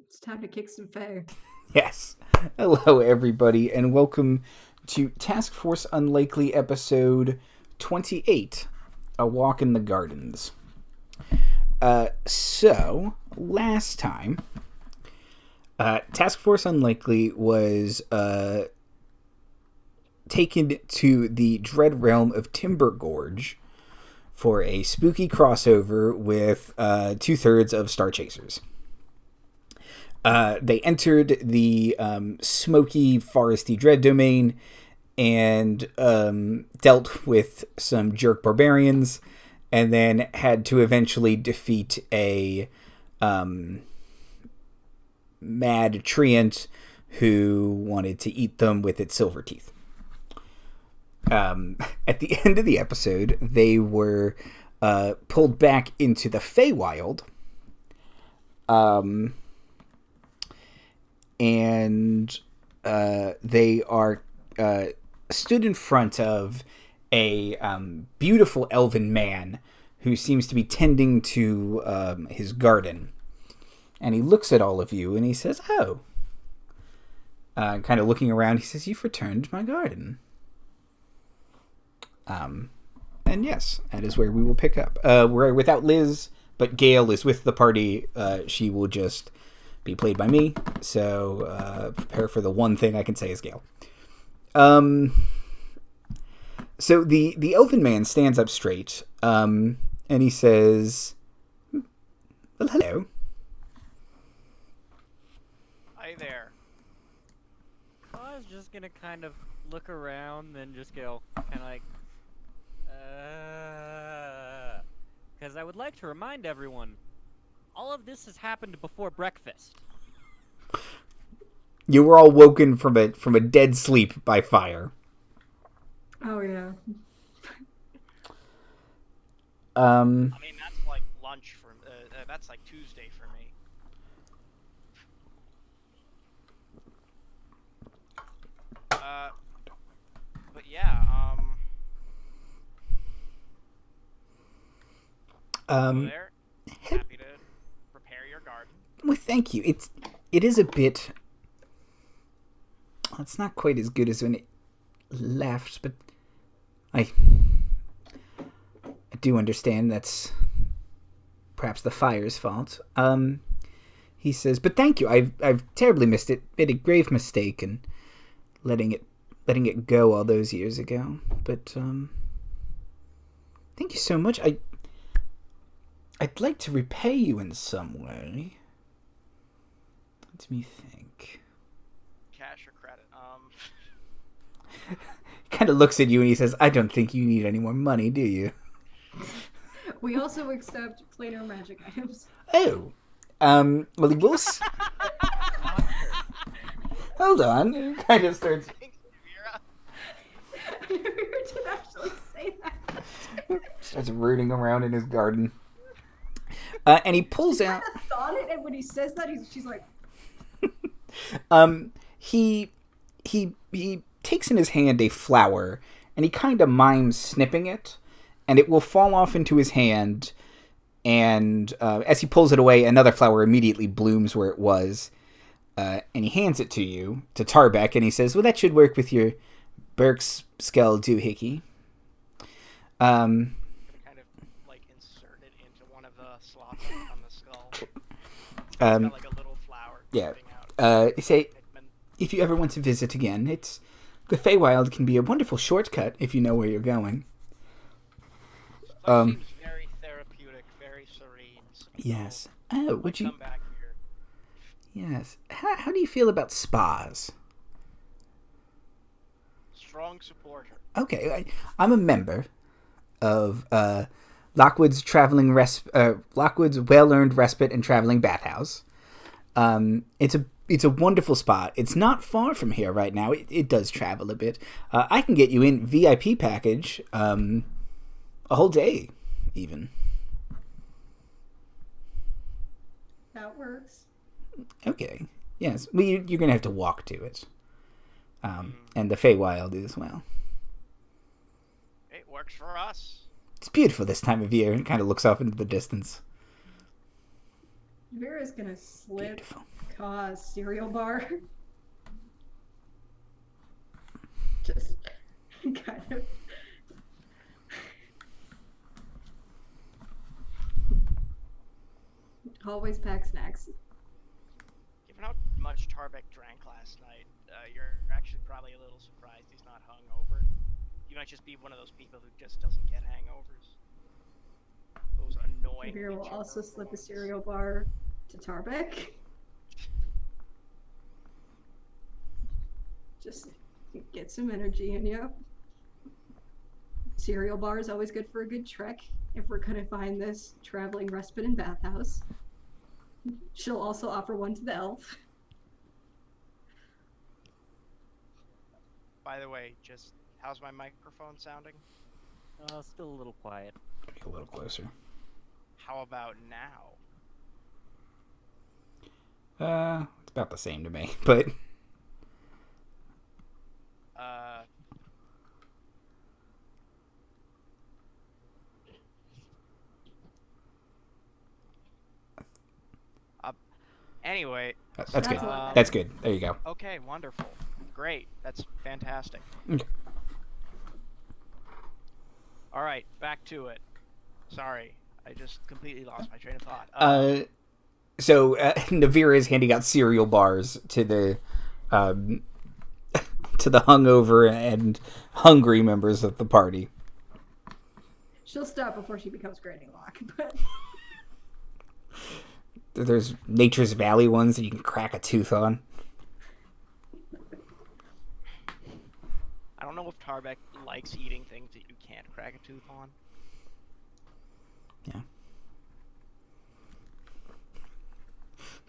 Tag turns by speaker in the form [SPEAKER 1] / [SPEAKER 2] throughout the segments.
[SPEAKER 1] It's time to kick some fair.
[SPEAKER 2] Yes. Hello, everybody, and welcome to Task Force Unlikely episode 28, A Walk in the Gardens. So, last time, Task Force Unlikely was taken to the dread realm of Timber Gorge for a spooky crossover with 2/3 of Star Chasers. They entered the smoky, foresty dread domain and dealt with some jerk barbarians, and then had to eventually defeat a mad treant who wanted to eat them with its silver teeth. At the end of the episode, they were pulled back into the Feywild. And they are stood in front of a beautiful elven man who seems to be tending to his garden. And he looks at all of you and he says, "Oh." Kind of looking around, he says, "You've returned to my garden." And yes, that is where we will pick up. We're without Liz, but Gayle is with the party. She will just be played by me, so prepare for the one thing I can say is Gayle. So the elven man stands up straight, and he says, "Well, hello."
[SPEAKER 3] Hi there. I was just gonna kind of look around, then just go kind of like, because I would like to remind everyone, all of this has happened before breakfast.
[SPEAKER 2] You were all woken from a dead sleep by fire.
[SPEAKER 1] Oh yeah.
[SPEAKER 3] I mean, that's like lunch for that's like Tuesday for me. But yeah, there. Happy to prepare your garden.
[SPEAKER 2] Well, thank you. It is a bit. It's not quite as good as when it left, but I do understand that's perhaps the fire's fault. He says, "But thank you. I've terribly missed it. Made a grave mistake in letting it go all those years ago. But thank you so much. I'd like to repay you in some way. Let me think."
[SPEAKER 3] Cash or credit?
[SPEAKER 2] He kind of looks at you and he says, "I don't think you need any more money, do you?"
[SPEAKER 1] We also accept planar magic items.
[SPEAKER 2] Oh. Well, he will... Hold on. He kind of starts...
[SPEAKER 3] Thanks, Navira.
[SPEAKER 1] Navira did actually say that.
[SPEAKER 2] starts rooting around in his garden. And he pulls out...
[SPEAKER 1] I thought it, and when he says that, she's like...
[SPEAKER 2] He takes in his hand a flower, and he kind of mimes snipping it, and it will fall off into his hand, and as he pulls it away, another flower immediately blooms where it was, and he hands it to you, to Tarbek, and he says, "Well, that should work with your Burke's skull doohickey."
[SPEAKER 3] Kind of like insert it into one of the slots on the skull. It's got like a little flower.
[SPEAKER 2] Yeah.
[SPEAKER 3] Out.
[SPEAKER 2] You say, if you ever want to visit again, the Feywild can be a wonderful shortcut if you know where you're going.
[SPEAKER 3] Seems very therapeutic, very serene.
[SPEAKER 2] Yes. Oh, would you?
[SPEAKER 3] Come back here.
[SPEAKER 2] Yes. How do you feel about spas?
[SPEAKER 3] Strong supporter.
[SPEAKER 2] Okay, I'm a member of Lockwood's Lockwood's well-earned respite and traveling bathhouse. It's a wonderful spot. It's not far from here right now. It does travel a bit. I can get you in VIP package, a whole day, even.
[SPEAKER 1] That works.
[SPEAKER 2] Okay. Yes. Well, you're going to have to walk to it. And the Feywild as well.
[SPEAKER 3] It works for us.
[SPEAKER 2] It's beautiful this time of year. It kind of looks off into the distance.
[SPEAKER 1] Navira's gonna slip
[SPEAKER 2] Beautiful.
[SPEAKER 1] Kaw a cereal bar. Just kind of. Always pack snacks.
[SPEAKER 3] Given how much Tarbek drank last night, you're actually probably a little surprised he's not hungover. You might just be one of those people who just doesn't get hangovers. Those annoying.
[SPEAKER 1] Navira will also slip a cereal bar to Tarbek. Just get some energy in you. Cereal bar is always good for a good trek if we're gonna find this traveling respite and bathhouse. She'll also offer one to the elf.
[SPEAKER 3] By the way, just how's my microphone sounding?
[SPEAKER 4] Still a little quiet.
[SPEAKER 2] Get a little closer.
[SPEAKER 3] How about now?
[SPEAKER 2] It's about the same to me, but
[SPEAKER 3] Anyway.
[SPEAKER 2] that's
[SPEAKER 1] That's
[SPEAKER 2] good.
[SPEAKER 1] a lot.
[SPEAKER 2] That's good. There you go.
[SPEAKER 3] Okay, wonderful. Great. That's fantastic.
[SPEAKER 2] Okay.
[SPEAKER 3] Alright, back to it. Sorry, I just completely lost my train of thought.
[SPEAKER 2] So Navira is handing out cereal bars to the to the hungover and hungry members of the party.
[SPEAKER 1] She'll stop before she becomes Granny Lock, but
[SPEAKER 2] There's Nature's Valley ones that you can crack a tooth on.
[SPEAKER 3] I don't know if Tarbek likes eating things that you can't crack a tooth on.
[SPEAKER 2] Yeah.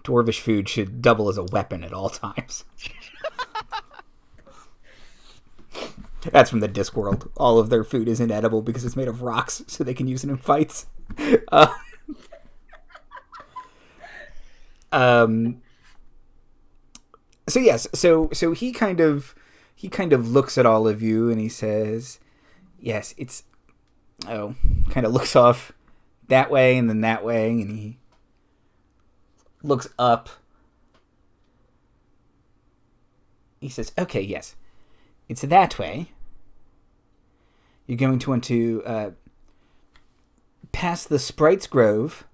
[SPEAKER 2] Dwarvish food should double as a weapon at all times. That's from the Discworld. All of their food is inedible because it's made of rocks, so they can use it in fights. So yes, so he kind of looks at all of you and he says, "Yes, it's." Oh, kind of looks off that way and then that way, and he looks up. He says, "Okay, yes, it's that way. You're going to want to pass the Sprite's Grove,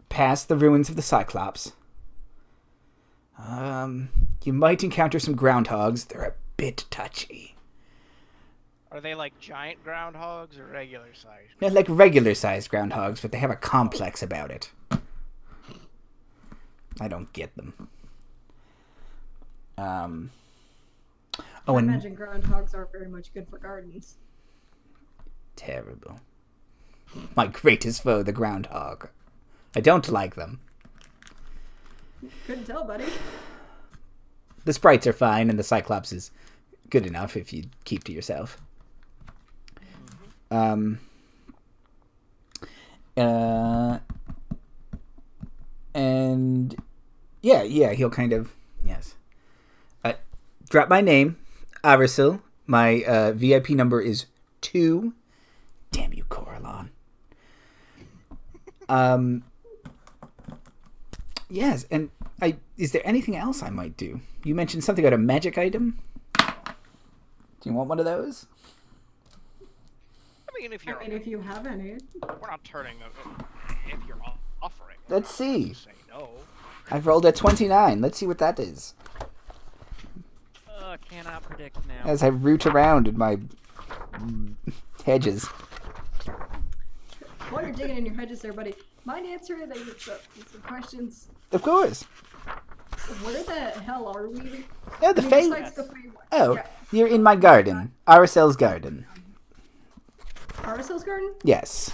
[SPEAKER 2] past the ruins of the Cyclops. You might encounter some groundhogs. They're a bit touchy.
[SPEAKER 3] Are they like giant groundhogs or regular size?
[SPEAKER 2] They're like regular-sized groundhogs, but they have a complex about it. I don't get them.
[SPEAKER 1] I
[SPEAKER 2] And
[SPEAKER 1] imagine groundhogs aren't very much good for gardens.
[SPEAKER 2] terrible. My greatest foe, the groundhog. I don't like them.
[SPEAKER 1] Couldn't tell, buddy.
[SPEAKER 2] The sprites are fine, and the Cyclops is good enough if you keep to yourself. And yeah, he'll kind of, yes. Drop my name, Arisil. My VIP number is 2. Damn you, Coralon. Yes, and is there anything else I might do? You mentioned something about a magic item. Do you want one of those?
[SPEAKER 3] I mean, if you're,
[SPEAKER 1] if you have any.
[SPEAKER 3] we're not turning them. If you're offering,
[SPEAKER 2] Let's see.
[SPEAKER 3] Say no.
[SPEAKER 2] I've rolled a 29. Let's see what that is.
[SPEAKER 4] Cannot predict now.
[SPEAKER 2] As I root around in my hedges.
[SPEAKER 1] While you're digging in your hedges there, buddy, mind answering some questions?
[SPEAKER 2] Of course.
[SPEAKER 1] Where the hell are we?
[SPEAKER 2] Oh, the
[SPEAKER 1] Fae.
[SPEAKER 2] Fae.
[SPEAKER 1] The Fae one.
[SPEAKER 2] Oh,
[SPEAKER 1] Yeah.
[SPEAKER 2] you're in my garden. Arisel's garden.
[SPEAKER 1] Paracel's garden?
[SPEAKER 2] Yes.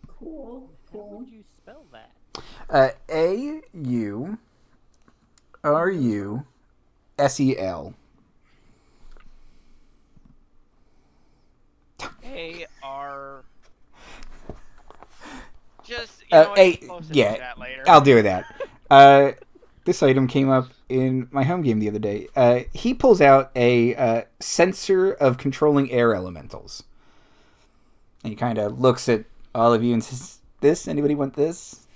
[SPEAKER 1] Cool.
[SPEAKER 4] How
[SPEAKER 1] Cool.
[SPEAKER 4] would you spell that?
[SPEAKER 2] Aurusel.
[SPEAKER 3] AR. Just you know,
[SPEAKER 2] A-
[SPEAKER 3] post it
[SPEAKER 2] yeah,
[SPEAKER 3] in chat later.
[SPEAKER 2] I'll do that. This item came up in my home game the other day. He pulls out a sensor of controlling air elementals. And he kind of looks at all of you and says, This? Anybody want this?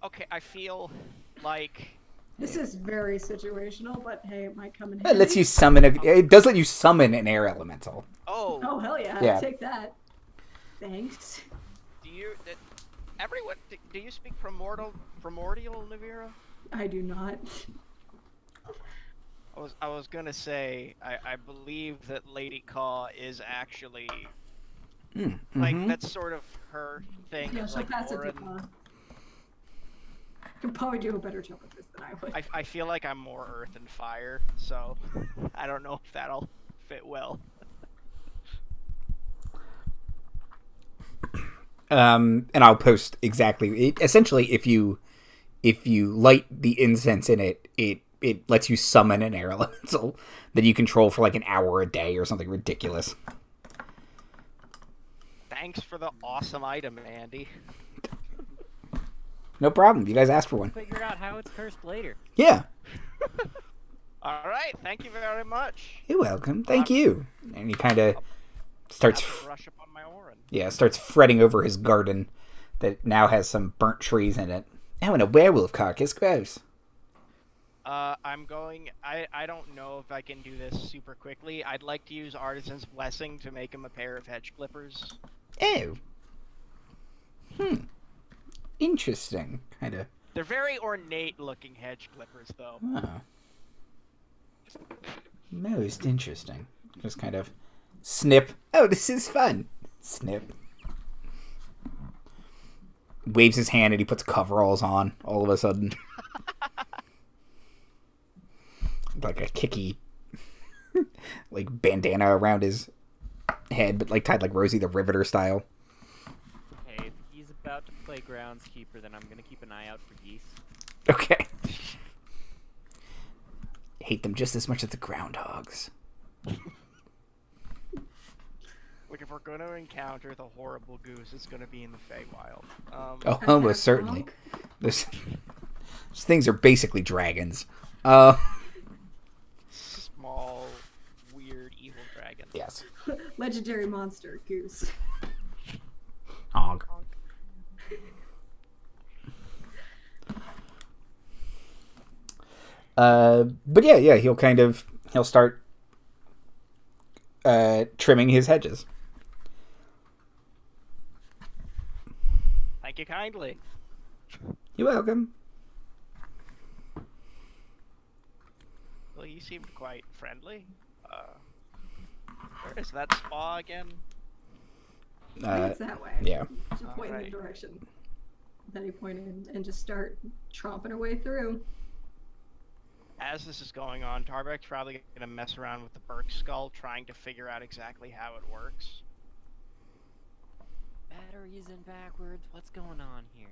[SPEAKER 3] Okay, I feel like
[SPEAKER 1] This is very situational, but hey, it might come in
[SPEAKER 2] It
[SPEAKER 1] handy.
[SPEAKER 2] lets you summon it does let you summon an air elemental.
[SPEAKER 1] Oh, hell yeah.
[SPEAKER 2] Yeah.
[SPEAKER 1] I'll take that. Thanks.
[SPEAKER 3] everyone do you speak primordial Navira?
[SPEAKER 1] I do not.
[SPEAKER 3] I was gonna say I believe that Lady Kaw is actually like that's sort of her thing.
[SPEAKER 1] Yeah,
[SPEAKER 3] is,
[SPEAKER 1] she'll
[SPEAKER 3] like
[SPEAKER 1] pass it to
[SPEAKER 3] Orin.
[SPEAKER 1] Paw. Can probably do a better job with this than I would.
[SPEAKER 3] I feel like I'm more earth and fire, so I don't know if that'll fit well.
[SPEAKER 2] And I'll post exactly. Essentially, if you light the incense in it, it lets you summon an air elemental that you control for like an hour a day or something ridiculous.
[SPEAKER 3] Thanks for the awesome item, Andy.
[SPEAKER 2] No problem. You guys asked for one.
[SPEAKER 4] Figure out how it's cursed later.
[SPEAKER 2] Yeah.
[SPEAKER 3] All right, thank you very much.
[SPEAKER 2] You're welcome. Thank you. And he kind of starts.
[SPEAKER 3] Have to brush up on my Orin.
[SPEAKER 2] Yeah, starts fretting over his garden that now has some burnt trees in it. Oh, and a werewolf carcass. Gross.
[SPEAKER 3] I'm going. I don't know if I can do this super quickly. I'd like to use Artisan's Blessing to make him a pair of hedge clippers.
[SPEAKER 2] Oh. Interesting. Kind of.
[SPEAKER 3] They're very ornate-looking hedge clippers, though.
[SPEAKER 2] Oh. Most interesting. Just kind of snip. Oh, this is fun. Snip. Waves his hand and he puts coveralls on all of a sudden. Like a kicky like bandana around his head, but like tied like Rosie the Riveter style.
[SPEAKER 4] Hey, if he's about to play groundskeeper, then I'm gonna keep an eye out for geese.
[SPEAKER 2] Okay. Hate them just as much as the groundhogs.
[SPEAKER 3] Like, if we're going to encounter the horrible goose, it's going to be in the Feywild.
[SPEAKER 2] Oh, almost certainly. Those things are basically dragons.
[SPEAKER 3] Small, weird, evil dragons.
[SPEAKER 2] Yes.
[SPEAKER 1] Legendary monster, goose.
[SPEAKER 2] Honk. But yeah, he'll start trimming his hedges.
[SPEAKER 3] Thank you kindly.
[SPEAKER 2] You're welcome.
[SPEAKER 3] Well, you seemed quite friendly. Where is that spa again?
[SPEAKER 1] I think it's that way.
[SPEAKER 2] Yeah.
[SPEAKER 1] Just point in the
[SPEAKER 3] Alright.
[SPEAKER 1] direction that he pointed and just start tromping her way through.
[SPEAKER 3] As this is going on, Tarbek's probably going to mess around with the Burke skull, trying to figure out exactly how it works.
[SPEAKER 4] Batteries in backwards. What's going on here?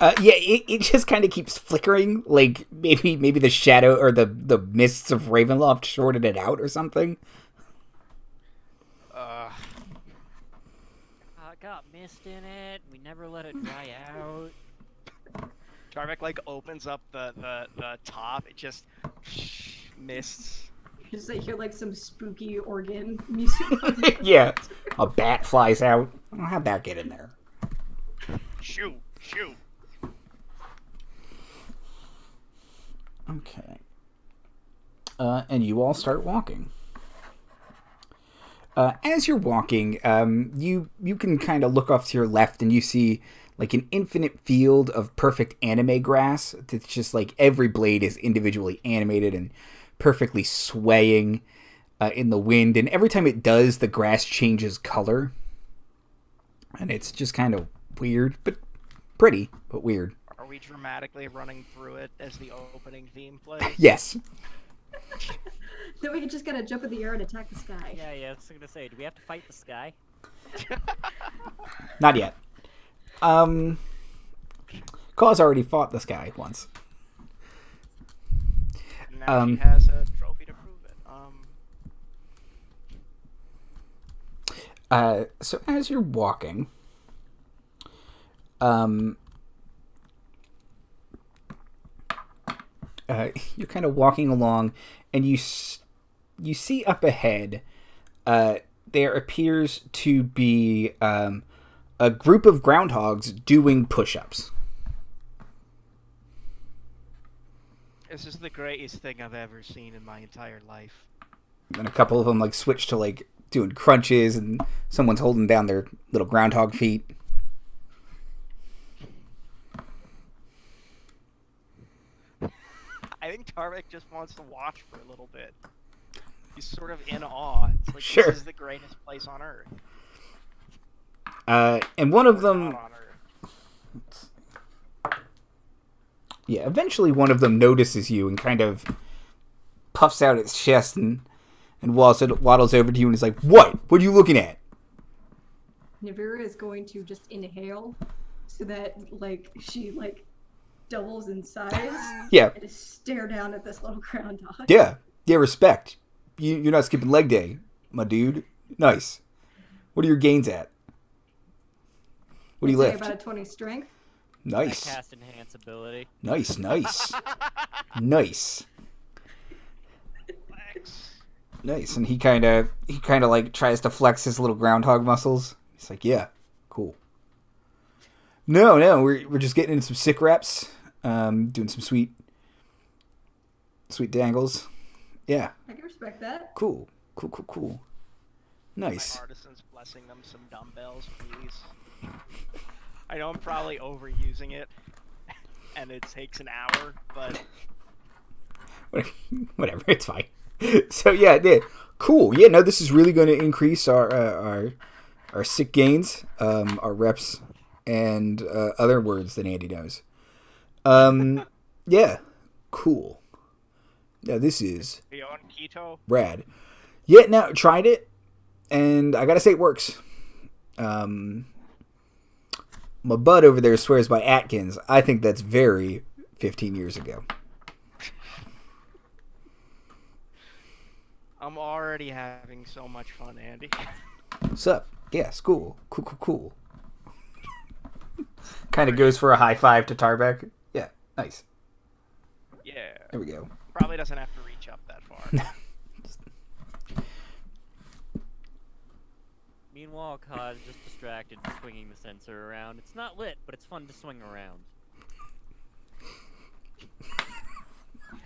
[SPEAKER 2] It just kind of keeps flickering. Like maybe the shadow or the mists of Ravenloft shorted it out or something.
[SPEAKER 4] It got mist in it. We never let it dry out.
[SPEAKER 3] Tarbek, like, opens up the top. It just mists.
[SPEAKER 1] Just like hear like some spooky organ music.
[SPEAKER 2] Yeah. A bat flies out. How'd that get in there?
[SPEAKER 3] Shoot!
[SPEAKER 2] Okay. And you all start walking. As you're walking, you can kind of look off to your left and you see like an infinite field of perfect anime grass. It's just like every blade is individually animated and perfectly swaying in the wind. And every time it does, the grass changes color. And it's just kind of weird, but pretty, but weird.
[SPEAKER 3] Are we dramatically running through it as the opening theme plays?
[SPEAKER 2] Yes.
[SPEAKER 1] Then we just gotta jump in the air and attack the sky.
[SPEAKER 4] Yeah, I was gonna say, do we have to fight the sky?
[SPEAKER 2] Not yet. Kaw's already fought this guy once.
[SPEAKER 3] Now she has a trophy to prove it.
[SPEAKER 2] So as you're walking, you're kind of walking along, and you you see up ahead, there appears to be a group of groundhogs doing push-ups.
[SPEAKER 3] This is the greatest thing I've ever seen in my entire life.
[SPEAKER 2] And a couple of them like switch to like doing crunches, and someone's holding down their little groundhog feet.
[SPEAKER 3] I think Tarbek just wants to watch for a little bit. He's sort of in awe. It's like,
[SPEAKER 2] Sure.
[SPEAKER 3] This is the greatest place on Earth.
[SPEAKER 2] And one of them,
[SPEAKER 3] Not on Earth.
[SPEAKER 2] yeah, eventually one of them notices you and kind of puffs out its chest and waddles over to you and is like, What are you looking at?
[SPEAKER 1] Navira is going to just inhale so that like she like doubles in size
[SPEAKER 2] Yeah,
[SPEAKER 1] and just stare down at this little groundhog.
[SPEAKER 2] yeah, respect. You're not skipping leg day, my dude. Nice. What are your gains at? What do you
[SPEAKER 1] Say
[SPEAKER 2] lift?
[SPEAKER 1] about a 20 strength.
[SPEAKER 2] Nice.
[SPEAKER 4] My cast enhance ability.
[SPEAKER 2] Nice. Nice. Nice. And he kind of like tries to flex his little groundhog muscles. He's like, yeah, cool. No, we're just getting in some sick reps. Doing some sweet dangles. Yeah,
[SPEAKER 1] I can respect that.
[SPEAKER 2] cool. Nice.
[SPEAKER 3] My artisan's blessing them some dumbbells, please. I know I'm probably overusing it, and it takes an hour, but
[SPEAKER 2] Whatever, it's fine. So yeah, cool. Yeah, no, this is really going to increase our sick gains, our reps, and other words that Andy knows. Yeah, cool. Now this is
[SPEAKER 3] are you on keto?
[SPEAKER 2] rad. Yeah, now tried it, and I gotta say it works. My bud over there swears by Atkins. I think that's very 15 years ago.
[SPEAKER 3] I'm already having so much fun, Andy.
[SPEAKER 2] What's up? Yes, cool. Kind of goes for a high five to Tarbek. Yeah, nice.
[SPEAKER 3] Yeah.
[SPEAKER 2] There we go.
[SPEAKER 3] Probably doesn't have to reach up that far.
[SPEAKER 4] Meanwhile, Kaw is just distracted swinging the sensor around. It's not lit, but it's fun to swing around.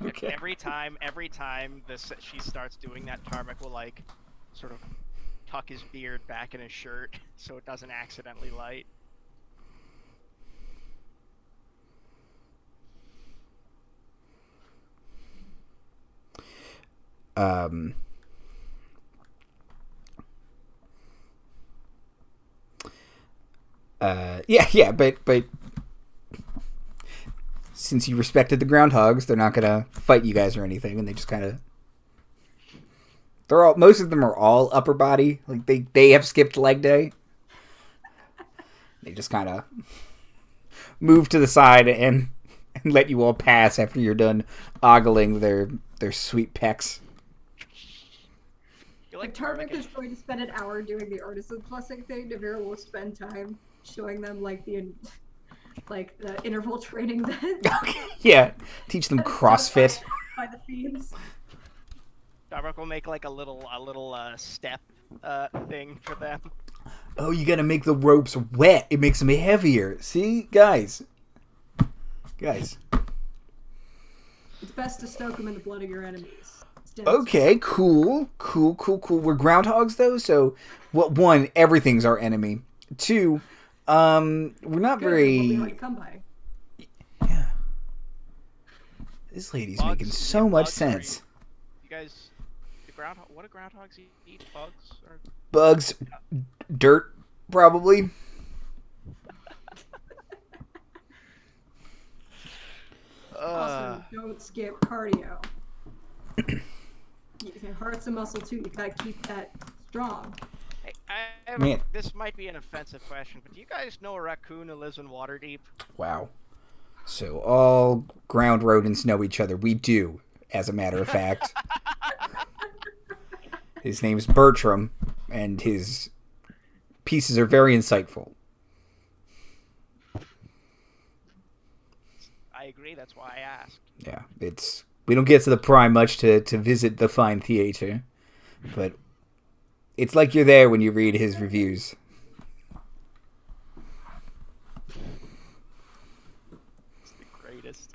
[SPEAKER 2] Okay.
[SPEAKER 3] Every time she starts doing that, Tarbek will like sort of tuck his beard back in his shirt so it doesn't accidentally light.
[SPEAKER 2] Yeah, but since you respected the groundhogs, they're not gonna fight you guys or anything, and they just kind of most of them are all upper body, like they have skipped leg day. They just kind of move to the side and let you all pass after you're done ogling their sweet pecs.
[SPEAKER 3] You're like
[SPEAKER 1] If Tarbek
[SPEAKER 3] Tarbek
[SPEAKER 1] is going to spend an hour doing the artisan blessing thing, Navira will spend time showing them like the interval training that
[SPEAKER 2] Yeah, teach them CrossFit.
[SPEAKER 1] by the fiends.
[SPEAKER 3] Tarbek will make like a little step thing for them.
[SPEAKER 2] Oh, you gotta make the ropes wet. It makes them heavier. See, guys.
[SPEAKER 1] It's best to stoke them in the blood of your enemies.
[SPEAKER 2] Okay, cool. We're groundhogs though, so one, everything's our enemy. Two, we're not
[SPEAKER 1] Good, it won't be
[SPEAKER 2] very.
[SPEAKER 1] hard to come by.
[SPEAKER 2] Yeah. This lady's making
[SPEAKER 3] Bugs?
[SPEAKER 2] so
[SPEAKER 3] Yeah,
[SPEAKER 2] much
[SPEAKER 3] bugs,
[SPEAKER 2] sense.
[SPEAKER 3] You guys, what do groundhogs eat? Bugs? Or...
[SPEAKER 2] Bugs, dirt, probably.
[SPEAKER 1] Also, don't skip cardio. Heart's a muscle too. You gotta keep that strong.
[SPEAKER 3] Hey, I have
[SPEAKER 2] Man.
[SPEAKER 3] this might be an offensive question, but do you guys know a raccoon who lives in Waterdeep?
[SPEAKER 2] Wow. So all ground rodents know each other. We do, as a matter of fact. His name's Bertram, and his pieces are very insightful.
[SPEAKER 3] I agree. That's why I asked.
[SPEAKER 2] Yeah, we don't get to the Prime much to visit the fine theater. but it's like you're there when you read his reviews.
[SPEAKER 3] It's the greatest.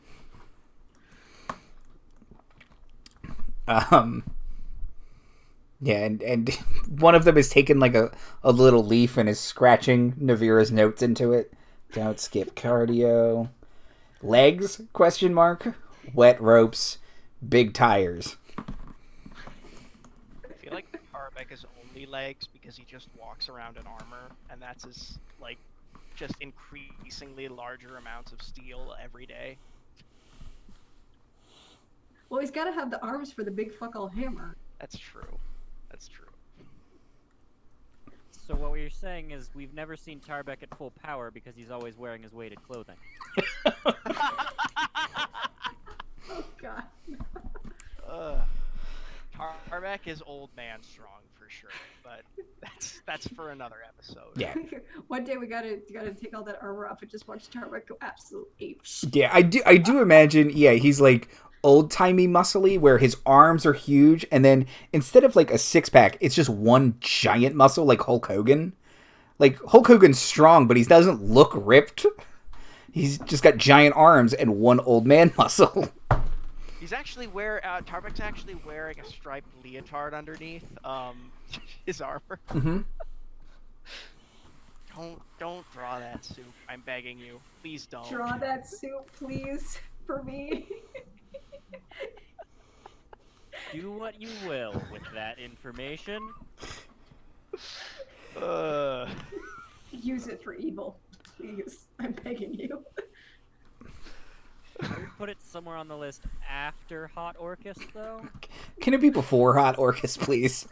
[SPEAKER 2] Yeah, and one of them has taken like a little leaf and is scratching Navira's notes into it. Don't skip cardio. Legs? Question mark. Wet ropes. Big tires.
[SPEAKER 3] I feel like Tarbek is only legs because he just walks around in armor, and that's his, like, just increasingly larger amounts of steel every day.
[SPEAKER 1] Well, he's got to have the arms for the big fuck all hammer.
[SPEAKER 3] That's true. That's true.
[SPEAKER 4] So what you're saying is we've never seen Tarbek at full power because he's always wearing his weighted clothing.
[SPEAKER 1] Oh god.
[SPEAKER 3] Tarbek is old man strong for sure, but that's for another episode.
[SPEAKER 2] Yeah.
[SPEAKER 1] One day we gotta take all that armor off and just watch Tarbek go absolute ape shit.
[SPEAKER 2] Yeah, I do imagine, yeah, he's like old-timey muscly where his arms are huge and then instead of like a six-pack, it's just one giant muscle like Hulk Hogan. Like Hulk Hogan's strong, but he doesn't look ripped. He's just got giant arms and one old man muscle.
[SPEAKER 3] He's actually Tarbek's actually wearing a striped leotard underneath his armor.
[SPEAKER 2] Mm-hmm.
[SPEAKER 3] Don't draw that soup. I'm begging you. Please don't.
[SPEAKER 1] Draw that soup, please, for me.
[SPEAKER 4] Do what you will with that information.
[SPEAKER 1] Use it for evil, please. I'm begging you.
[SPEAKER 4] I would put it somewhere on the list after Hot Orcus, though.
[SPEAKER 2] Can it be before Hot Orcus, please?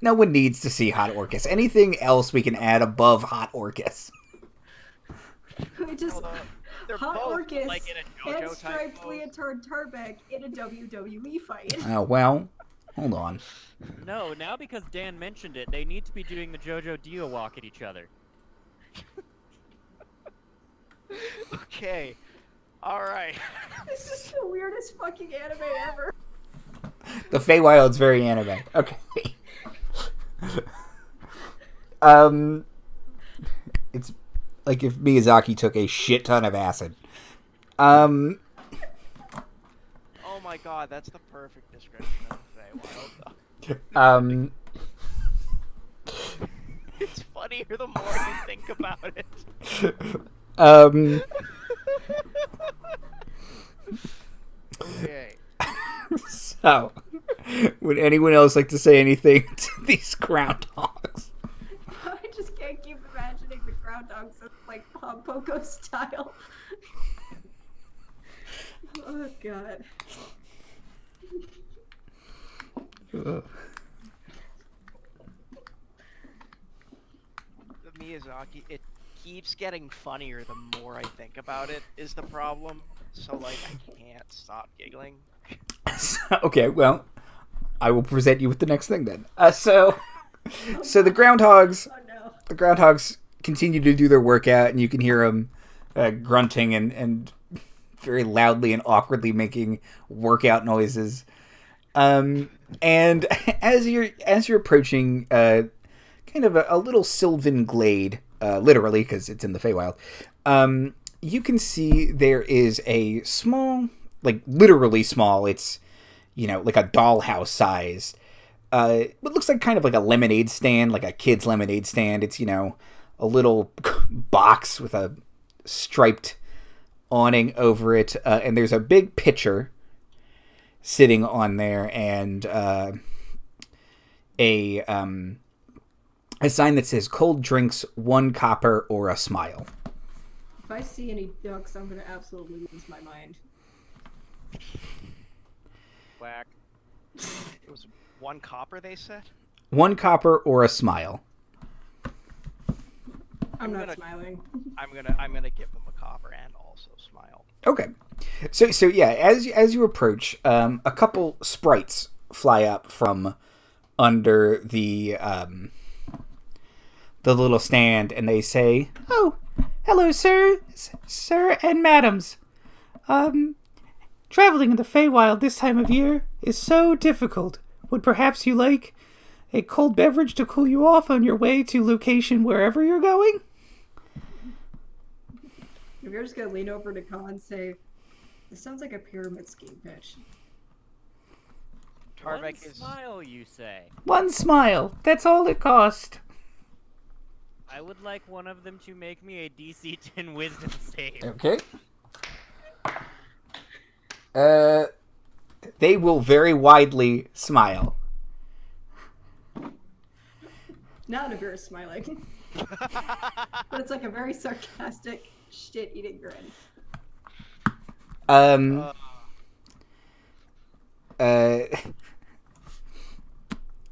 [SPEAKER 2] No one needs to see Hot Orcus. Anything else we can add above Hot Orcus?
[SPEAKER 1] We just
[SPEAKER 3] They're
[SPEAKER 1] Hot
[SPEAKER 3] both,
[SPEAKER 1] Orcus
[SPEAKER 3] like, in a
[SPEAKER 1] and
[SPEAKER 3] JoJo type
[SPEAKER 1] striped
[SPEAKER 3] pose.
[SPEAKER 1] leotard Tarbek in a WWE fight.
[SPEAKER 2] Oh, well, hold on.
[SPEAKER 4] No, now because Dan mentioned it, they need to be doing the JoJo Dio walk at each other.
[SPEAKER 3] Okay. Alright.
[SPEAKER 1] This is the weirdest fucking anime ever.
[SPEAKER 2] The Feywild's very anime. Okay. It's like if Miyazaki took a shit ton of acid.
[SPEAKER 3] Oh my god, that's the perfect description of the Feywild. It's funnier the more you think about it. Okay.
[SPEAKER 2] So, would anyone else like to say anything to these groundhogs?
[SPEAKER 1] I just can't keep imagining the groundhogs like Pompoko style. Oh god.
[SPEAKER 3] The Miyazaki, it keeps getting funnier the more I think about it, is the problem. So, like, I can't stop giggling.
[SPEAKER 2] Okay, well, I will present you with the next thing then. So the groundhogs,
[SPEAKER 1] Oh no.
[SPEAKER 2] the groundhogs continue to do their workout, and you can hear them grunting and very loudly and awkwardly making workout noises. And as you're approaching, kind of a little sylvan glade, literally because it's in the Feywild, you can see there is a small, like literally small. It's, like a dollhouse sized. It looks like kind of like a lemonade stand, like a kid's lemonade stand. It's, a little box with a striped awning over it. And there's a big pitcher sitting on there and a sign that says cold drinks, 1 copper or a smile.
[SPEAKER 1] If I see any ducks, I'm gonna absolutely lose my mind.
[SPEAKER 4] Whack.
[SPEAKER 3] It was 1 copper, they said?
[SPEAKER 2] 1 copper or a smile.
[SPEAKER 1] I'm not
[SPEAKER 3] gonna-
[SPEAKER 1] smiling.
[SPEAKER 3] I'm gonna give them a copper and also smile.
[SPEAKER 2] Okay. So yeah, as you approach, a couple sprites fly up from under the little stand, and they say, "Oh, hello, sir and madams. Traveling in the Feywild this time of year is so difficult. Would perhaps you like a cold beverage to cool you off on your way to location wherever you're going?
[SPEAKER 1] If you're just gonna lean over to Kaw and say, "This sounds like a pyramid scheme pitch."
[SPEAKER 4] One
[SPEAKER 3] Tarbek is.
[SPEAKER 4] smile, you say.
[SPEAKER 2] One smile. That's all it cost.
[SPEAKER 4] I would like one of them to make me a DC 10 Wisdom save.
[SPEAKER 2] Okay. They will very widely smile.
[SPEAKER 1] Now Navira's smiling. But it's like a very sarcastic, shit-eating grin.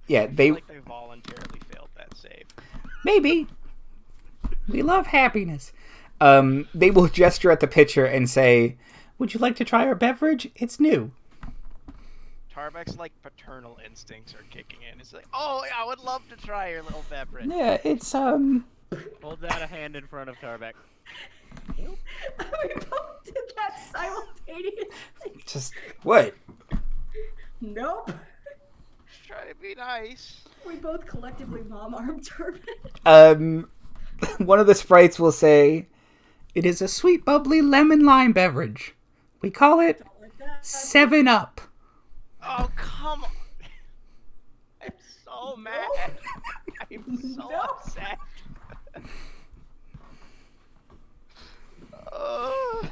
[SPEAKER 2] Yeah, they
[SPEAKER 3] Like they voluntarily failed that save.
[SPEAKER 2] maybe. We love happiness. They will gesture at the pitcher and say, "Would you like to try our beverage? It's new."
[SPEAKER 3] Tarbek's like paternal instincts are kicking in. It's like, oh, I would love to try your little beverage.
[SPEAKER 2] Yeah, it's
[SPEAKER 4] Holds out a hand in front of Tarbek.
[SPEAKER 1] We both did that simultaneously.
[SPEAKER 2] just what?
[SPEAKER 1] Nope.
[SPEAKER 3] Try to be nice.
[SPEAKER 1] We both collectively mom-armed Tarbek.
[SPEAKER 2] One of the sprites will say, "It is a sweet, bubbly lemon lime beverage. We call it
[SPEAKER 1] Like that.
[SPEAKER 2] 7-Up."
[SPEAKER 3] Oh, come on. I'm so mad. I'm so
[SPEAKER 1] No.
[SPEAKER 3] upset. Oh,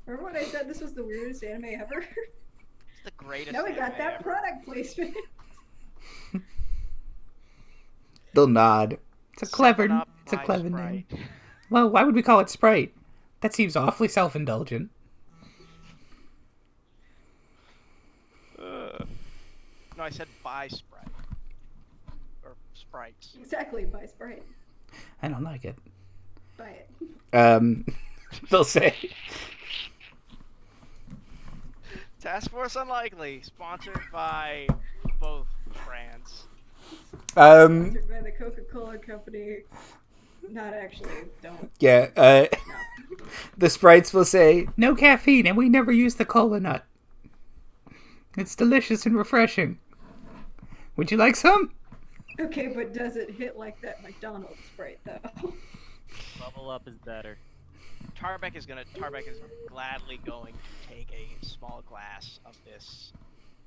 [SPEAKER 1] Remember when I said this was the weirdest anime ever?
[SPEAKER 3] it's the greatest.
[SPEAKER 1] Now we got
[SPEAKER 3] anime
[SPEAKER 1] that
[SPEAKER 3] ever.
[SPEAKER 1] product placement.
[SPEAKER 2] They'll nod. It's a clever
[SPEAKER 3] 7-Up
[SPEAKER 2] it's a
[SPEAKER 3] by
[SPEAKER 2] clever
[SPEAKER 3] Sprite.
[SPEAKER 2] name. Well, why would we call it Sprite? That seems awfully self-indulgent.
[SPEAKER 3] No, I said by Sprite. Or Sprites.
[SPEAKER 1] Exactly, buy Sprite.
[SPEAKER 2] I don't like it.
[SPEAKER 1] Buy it.
[SPEAKER 2] They'll say,
[SPEAKER 3] Task Force Unlikely, sponsored by both brands.
[SPEAKER 1] Sponsored by the Coca-Cola Company. Not actually, don't.
[SPEAKER 2] yeah, the sprites will say, "No caffeine, and we never use the cola nut. It's delicious and refreshing. Would you like some?"
[SPEAKER 1] Okay, but does it hit like that McDonald's Sprite, though?
[SPEAKER 4] Bubble up is better.
[SPEAKER 3] Tarbek is gladly going to take a small glass of this.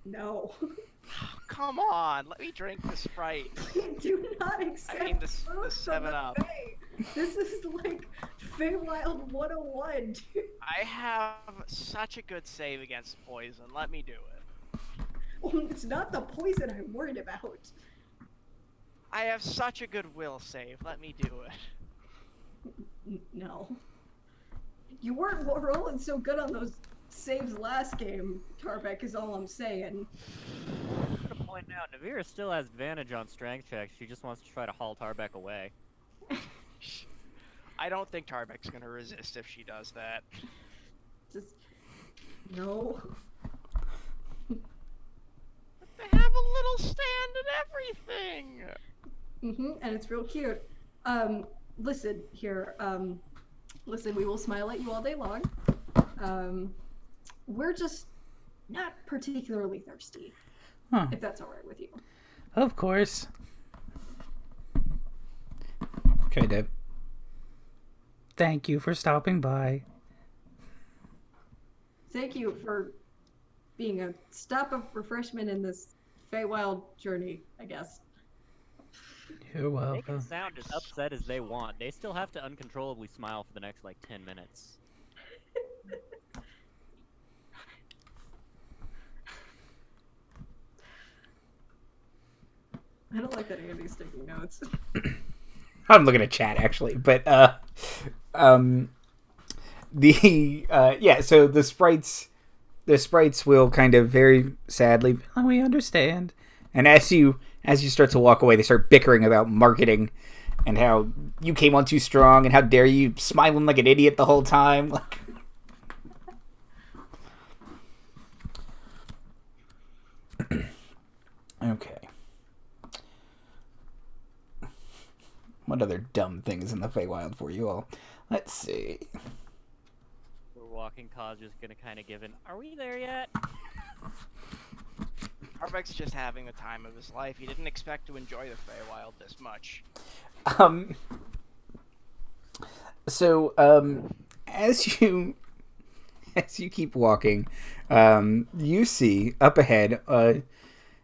[SPEAKER 1] No.
[SPEAKER 3] Come on, let me drink the Sprite.
[SPEAKER 1] We do not accept
[SPEAKER 3] I mean, this
[SPEAKER 1] food
[SPEAKER 3] the
[SPEAKER 1] from
[SPEAKER 3] 7-Up.
[SPEAKER 1] Fae. This is like Feywild 101, dude.
[SPEAKER 3] I have such a good save against poison. Let me do it.
[SPEAKER 1] Well, it's not the poison I'm worried about.
[SPEAKER 3] I have such a good will save. Let me do it.
[SPEAKER 1] No. You weren't rolling so good on those saves last game, Tarbek, is all I'm saying.
[SPEAKER 4] I'm gonna point out, Navira still has advantage on strength checks. She just wants to try to haul Tarbek away.
[SPEAKER 3] I don't think Tarbek's gonna resist if she does that.
[SPEAKER 1] Just. No.
[SPEAKER 3] They have a little stand and everything.
[SPEAKER 1] And it's real cute. Listen here. Listen, we will smile at you all day long. We're just not particularly thirsty,
[SPEAKER 2] Huh.
[SPEAKER 1] if that's all right with you.
[SPEAKER 2] Of course. Okay, Deb. Thank you for stopping by.
[SPEAKER 1] Thank you for being a stop of refreshment in this Feywild journey, I guess.
[SPEAKER 2] You're
[SPEAKER 4] They
[SPEAKER 2] welcome.
[SPEAKER 4] can sound as upset as they want. They still have to uncontrollably smile for the next, 10 minutes.
[SPEAKER 1] I don't like that Andy's taking notes.
[SPEAKER 2] I'm looking at chat actually, but so the sprites will kind of very sadly, "Oh, we understand." And as you start to walk away, they start bickering about marketing and how you came on too strong and how dare you smiling like an idiot the whole time. Okay. What other dumb things in the Feywild for you all? Let's see.
[SPEAKER 4] We're walking, Kaw's just gonna kind of give an, "Are we there yet?"
[SPEAKER 3] Tarbek's just having the time of his life. He didn't expect to enjoy the Feywild this much.
[SPEAKER 2] So, as you keep walking, you see up ahead,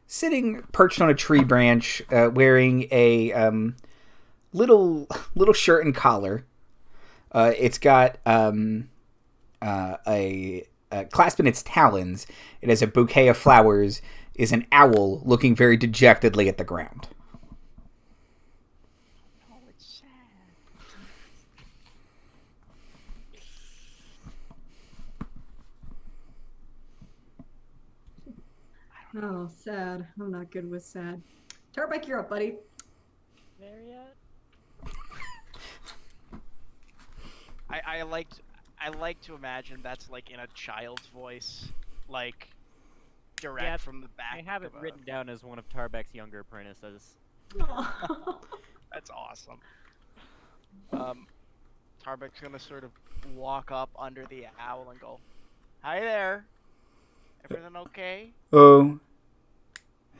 [SPEAKER 2] sitting perched on a tree branch, wearing a little shirt and collar. It's got a clasp in its talons. It has a bouquet of flowers. Is an owl looking very dejectedly at the ground.
[SPEAKER 3] Oh, it's sad.
[SPEAKER 1] Oh, sad. I'm not good with sad. Tarbek, you're up, buddy.
[SPEAKER 4] There yet?
[SPEAKER 3] I like to imagine that's like in a child's voice, like direct from the back.
[SPEAKER 4] I have it written down as one of Tarbek's younger apprentices.
[SPEAKER 3] That's awesome. Tarbek's gonna sort of walk up under the owl and go, "Hi there. Everything okay?"
[SPEAKER 2] Oh,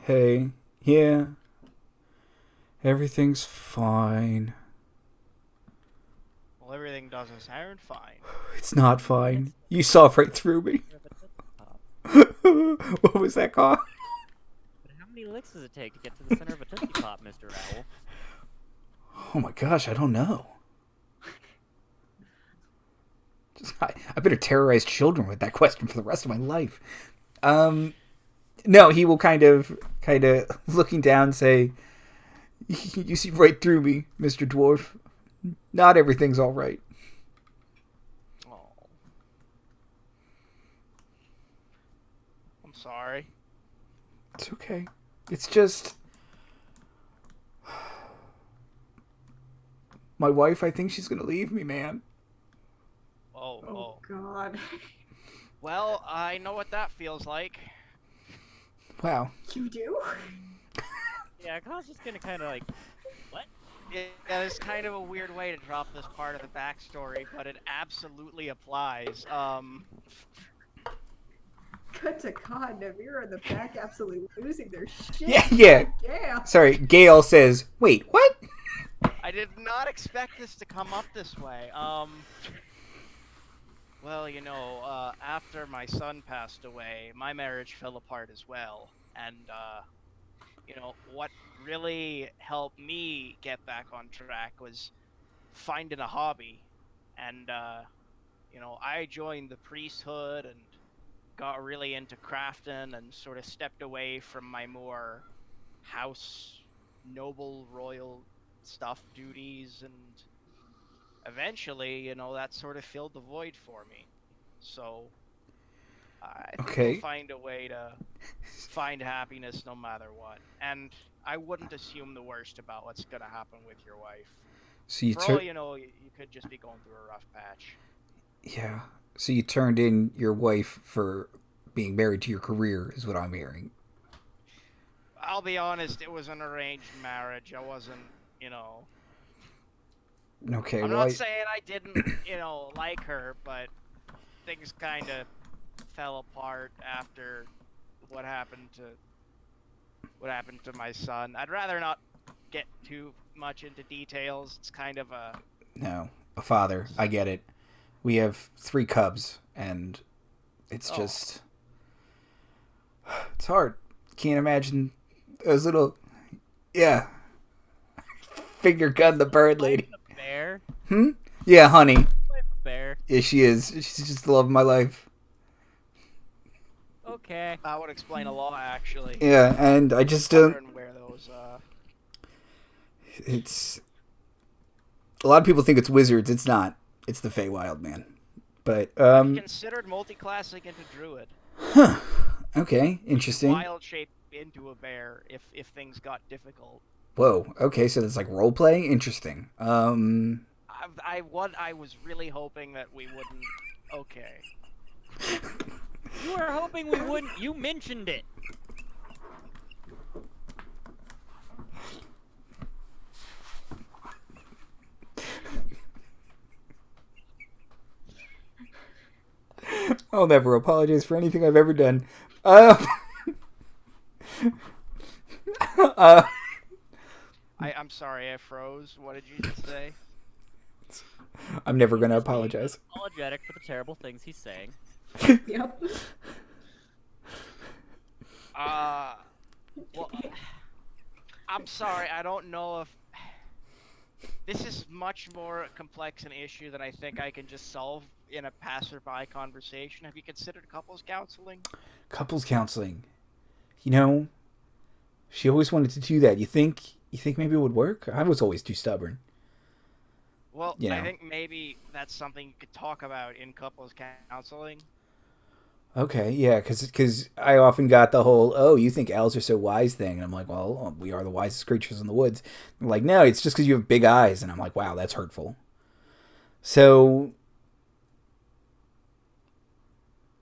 [SPEAKER 2] hey, yeah, everything's fine.
[SPEAKER 3] Well, everything doesn't sound fine.
[SPEAKER 2] It's not fine. You saw right through me. What was that called?
[SPEAKER 4] But how many licks does it take to get to the center of a Tootsie Pop, Mr. Owl?
[SPEAKER 2] Oh my gosh, I don't know. I better terrorize children with that question for the rest of my life. No, he will kind of looking down say, "You see right through me, Mr. Dwarf. Not everything's all right."
[SPEAKER 3] Oh. I'm sorry.
[SPEAKER 2] It's okay. It's just my wife, I think she's going to leave me, man.
[SPEAKER 3] Oh.
[SPEAKER 1] God.
[SPEAKER 3] Well, I know what that feels like.
[SPEAKER 2] Wow.
[SPEAKER 1] You do?
[SPEAKER 4] Yeah, Kaw's just gonna kind of like, what?
[SPEAKER 3] Yeah, it's kind of a weird way to drop this part of the backstory, but it absolutely applies.
[SPEAKER 1] Cut to Kaw and Navira in the back absolutely losing their shit.
[SPEAKER 2] Yeah.
[SPEAKER 1] Yeah.
[SPEAKER 2] Sorry, Gayle says, "Wait, what?"
[SPEAKER 3] I did not expect this to come up this way. Well, after my son passed away, my marriage fell apart as well. And, what really helped me get back on track was finding a hobby. And, I joined the priesthood and got really into crafting and sort of stepped away from my more house, noble, royal stuff duties, and eventually, that sort of filled the void for me. So, I think I'll find a way to find happiness no matter what. And I wouldn't assume the worst about what's going to happen with your wife.
[SPEAKER 2] So you
[SPEAKER 3] For all you know, you could just be going through a rough patch.
[SPEAKER 2] Yeah. So you turned in your wife for being married to your career, is what I'm hearing.
[SPEAKER 3] I'll be honest, it was an arranged marriage. I wasn't,
[SPEAKER 2] Okay,
[SPEAKER 3] I'm not saying I didn't, like her, but things kind of fell apart after what happened to my son. I'd rather not get too much into details. It's kind of a
[SPEAKER 2] father. I get it. We have 3 cubs, and it's just it's hard. Can't imagine those little finger gun the bird lady.
[SPEAKER 4] Bear?
[SPEAKER 2] Yeah, honey.
[SPEAKER 4] Bear.
[SPEAKER 2] Yeah, she is. She's just the love of my life.
[SPEAKER 4] Okay.
[SPEAKER 3] That would explain a lot, actually.
[SPEAKER 2] Yeah, and I just don't.
[SPEAKER 3] Where those,
[SPEAKER 2] It's a lot of people think it's wizards. It's not. It's the Feywild, man. But
[SPEAKER 3] considered multi-classing into druid.
[SPEAKER 2] Okay, interesting.
[SPEAKER 3] Wild shape into a bear if things got difficult.
[SPEAKER 2] Whoa. Okay, so that's like role play. Interesting.
[SPEAKER 3] I was really hoping that we wouldn't. Okay.
[SPEAKER 4] You were hoping we wouldn't. You mentioned it.
[SPEAKER 2] I'll never apologize for anything I've ever done.
[SPEAKER 3] I'm sorry, I froze. What did you just say?
[SPEAKER 2] I'm never going to
[SPEAKER 4] He's being
[SPEAKER 2] apologize.
[SPEAKER 4] Apologetic for the terrible things he's saying.
[SPEAKER 1] Yep.
[SPEAKER 3] Well, I'm sorry. I don't know if this is much more complex an issue than I think I can just solve in a passerby conversation. Have you considered couples counseling?
[SPEAKER 2] Couples counseling. You know, she always wanted to do that. You think maybe it would work? I was always too stubborn.
[SPEAKER 3] Well,
[SPEAKER 2] You know.
[SPEAKER 3] I think maybe that's something you could talk about in couples counseling.
[SPEAKER 2] Okay, yeah, because I often got the whole, oh, you think owls are so wise thing. And I'm like, well, we are the wisest creatures in the woods. They're like, no, it's just because you have big eyes. And I'm like, wow, that's hurtful. So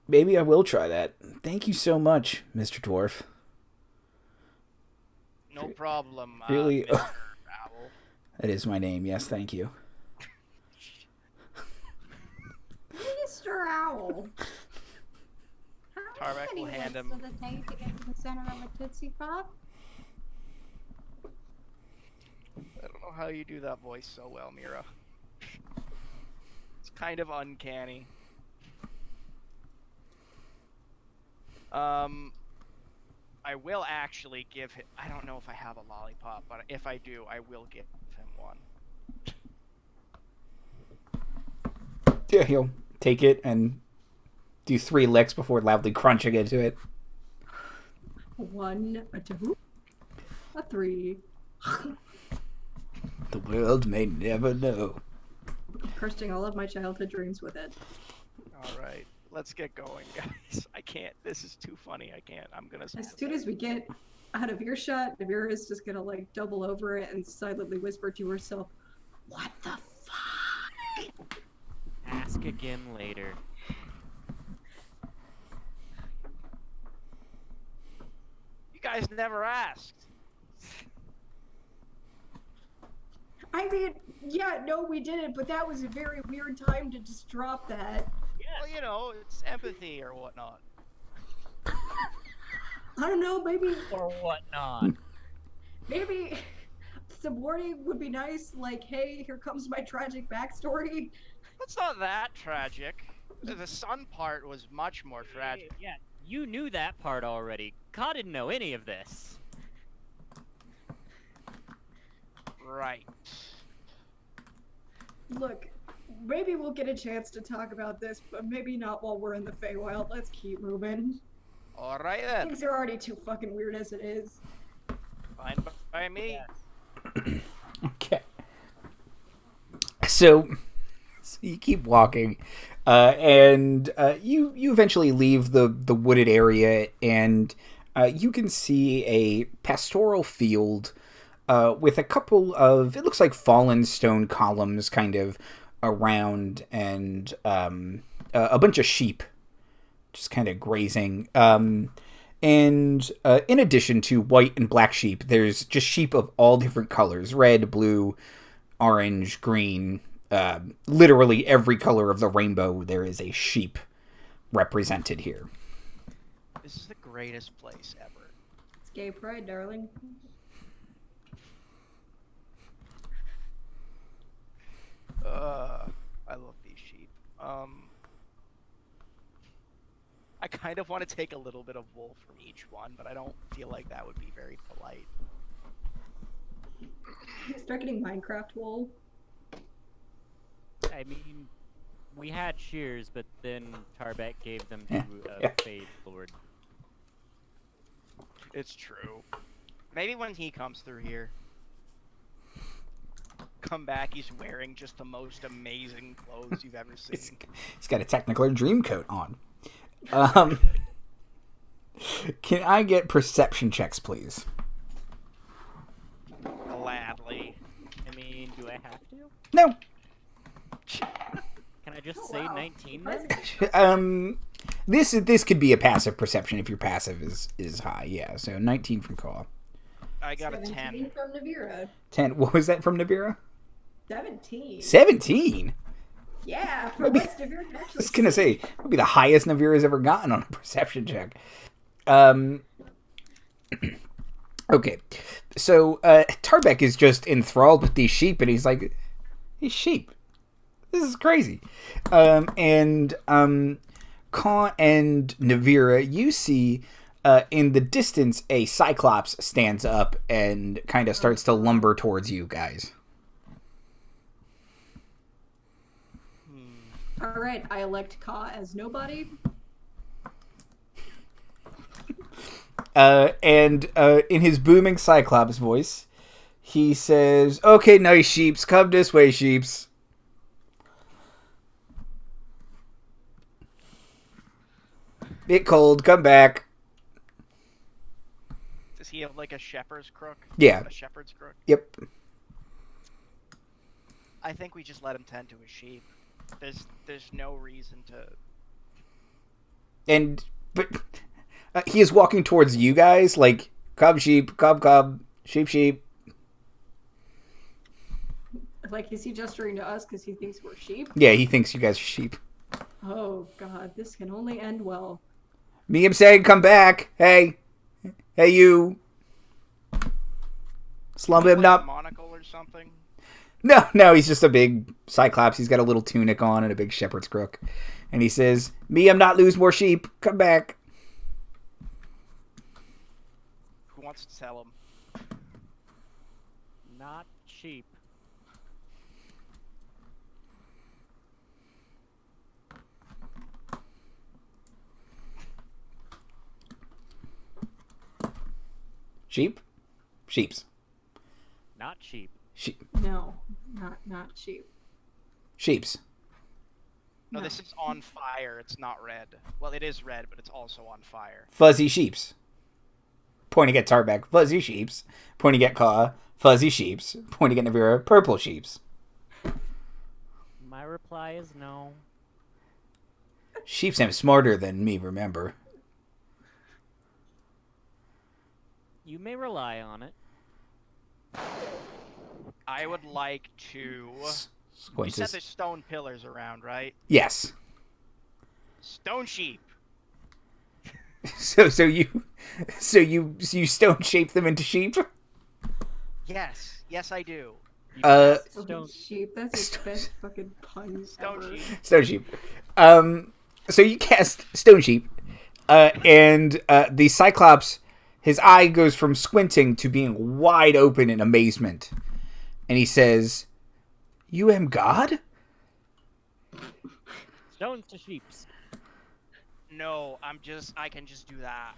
[SPEAKER 2] maybe I will try that. Thank you so much, Mr. Dwarf.
[SPEAKER 3] No problem,
[SPEAKER 2] Really?
[SPEAKER 3] Mr. Owl.
[SPEAKER 2] That is my name. Yes, thank you.
[SPEAKER 1] Mr. Owl. How
[SPEAKER 3] Tarbek
[SPEAKER 1] many
[SPEAKER 3] will hand
[SPEAKER 1] licks
[SPEAKER 3] him-
[SPEAKER 1] does it take to get to the center of a Tootsie Pop?
[SPEAKER 3] I don't know how you do that voice so well, Mira. It's kind of uncanny. I will actually give him. I don't know if I have a lollipop, but if I do, I will give him one.
[SPEAKER 2] Yeah, he'll take it and do 3 licks before loudly crunching into it.
[SPEAKER 1] 1, a 2, a 3.
[SPEAKER 2] The world may never know.
[SPEAKER 1] Crushing all of my childhood dreams with it.
[SPEAKER 3] All right, let's get going, guys. I can't. This is too funny. I can't. I'm gonna.
[SPEAKER 1] As soon as we get out of earshot, Navira is just gonna like double over it and silently whisper to herself, "What the fuck?"
[SPEAKER 4] Ask again later.
[SPEAKER 3] You guys never asked.
[SPEAKER 1] I mean, yeah, no, we didn't, but that was a very weird time to just drop that.
[SPEAKER 3] Well, you know, it's empathy or whatnot.
[SPEAKER 1] I don't know, maybe
[SPEAKER 4] Or whatnot.
[SPEAKER 1] maybe some warning would be nice, like, hey, here comes my tragic backstory.
[SPEAKER 3] That's not that tragic. The sun part was much more tragic.
[SPEAKER 4] Yeah, you knew that part already. Kaw didn't know any of this.
[SPEAKER 3] Right.
[SPEAKER 1] Look, maybe we'll get a chance to talk about this, but maybe not while we're in the Feywild. Let's keep moving.
[SPEAKER 3] All right then.
[SPEAKER 1] Things are already too fucking weird as it is.
[SPEAKER 3] Fine by me.
[SPEAKER 2] Okay. So you keep walking, and you eventually leave the wooded area, and you can see a pastoral field with a couple of, it looks like fallen stone columns kind of around, and a bunch of sheep just kind of grazing. And in addition to white and black sheep, there's just sheep of all different colors: red, blue, orange, green. Literally every color of the rainbow, there is a sheep represented here.
[SPEAKER 3] This is the greatest place ever.
[SPEAKER 1] It's gay pride, darling.
[SPEAKER 3] I love these sheep. I kind of want to take a little bit of wool from each one, but I don't feel like that would be very polite.
[SPEAKER 1] Start getting Minecraft wool.
[SPEAKER 4] I mean, we had shears, but then Tarbek gave them to
[SPEAKER 2] Yeah.
[SPEAKER 4] a Fade Lord.
[SPEAKER 3] It's true. Maybe when he comes through here. Come back, he's wearing just the most amazing clothes you've ever seen.
[SPEAKER 2] He's got a Technicolor dream coat on. Can I get perception checks, please?
[SPEAKER 3] Gladly.
[SPEAKER 4] I mean, do I have to?
[SPEAKER 2] No.
[SPEAKER 4] Can I just say
[SPEAKER 1] wow.
[SPEAKER 4] 19 then?
[SPEAKER 2] This could be a passive perception if your passive is high. Yeah, so 19 from Kaw.
[SPEAKER 3] I got a
[SPEAKER 1] 17
[SPEAKER 3] 10.
[SPEAKER 1] from Navira.
[SPEAKER 2] 10. What was that from Navira?
[SPEAKER 1] 17.
[SPEAKER 2] 17.
[SPEAKER 1] Yeah, from
[SPEAKER 2] Maybe-
[SPEAKER 1] West Navira can
[SPEAKER 2] I
[SPEAKER 1] actually
[SPEAKER 2] was gonna say, that would be the highest Navira's ever gotten on a perception check. Okay, so Tarbek is just enthralled with these sheep, and he's like, "These sheep, this is crazy." Kaw and Navira, you see in the distance a Cyclops stands up and kind of starts to lumber towards you guys.
[SPEAKER 1] All right, I elect Kaw as nobody.
[SPEAKER 2] And in his booming Cyclops voice, he says, "Okay, nice sheeps, come this way, sheeps." Bit cold, come back.
[SPEAKER 3] Does he have like a shepherd's crook?
[SPEAKER 2] Yeah.
[SPEAKER 3] A shepherd's crook?
[SPEAKER 2] Yep.
[SPEAKER 3] I think we just let him tend to his sheep. There's no reason to.
[SPEAKER 2] But he is walking towards you guys, like, "Cub, sheep, cub, sheep, sheep."
[SPEAKER 1] Like, is he gesturing to us because he thinks we're sheep?
[SPEAKER 2] Yeah, he thinks you guys are sheep.
[SPEAKER 1] Oh God, this can only end well.
[SPEAKER 2] Me, I'm saying, come back. Hey, you. Slump him
[SPEAKER 3] Like
[SPEAKER 2] up.
[SPEAKER 3] monocle or something?
[SPEAKER 2] No, he's just a big Cyclops. He's got a little tunic on and a big shepherd's crook. And he says, "Me, I'm not lose more sheep. Come back."
[SPEAKER 3] Who wants to sell him?
[SPEAKER 4] Not cheap.
[SPEAKER 2] Sheep? Sheeps.
[SPEAKER 4] Not cheap.
[SPEAKER 1] No, not sheep.
[SPEAKER 2] Sheeps.
[SPEAKER 3] No,
[SPEAKER 1] No.
[SPEAKER 3] this is on fire. It's not red. Well, it is red, but it's also on fire.
[SPEAKER 2] Fuzzy sheeps. Pointing at Tarbek. Fuzzy sheeps. Pointing at Kaw. Fuzzy sheeps. Pointing at Navira. Purple sheeps.
[SPEAKER 4] My reply is no.
[SPEAKER 2] Sheeps am smarter than me, remember.
[SPEAKER 4] You may rely on it.
[SPEAKER 3] I would like to. You said
[SPEAKER 2] Squinches.
[SPEAKER 3] there's stone pillars around, right?
[SPEAKER 2] Yes.
[SPEAKER 3] Stone sheep.
[SPEAKER 2] So you stone shape them into sheep?
[SPEAKER 3] Yes, I do.
[SPEAKER 4] Stone.
[SPEAKER 1] Sheep. That's the best fucking pun
[SPEAKER 3] Stone
[SPEAKER 1] ever.
[SPEAKER 3] sheep.
[SPEAKER 2] Stone sheep. So you cast stone sheep, and the Cyclops, his eye goes from squinting to being wide open in amazement, and he says, "You am God?"
[SPEAKER 4] Stones to sheeps.
[SPEAKER 3] No, I can just do that.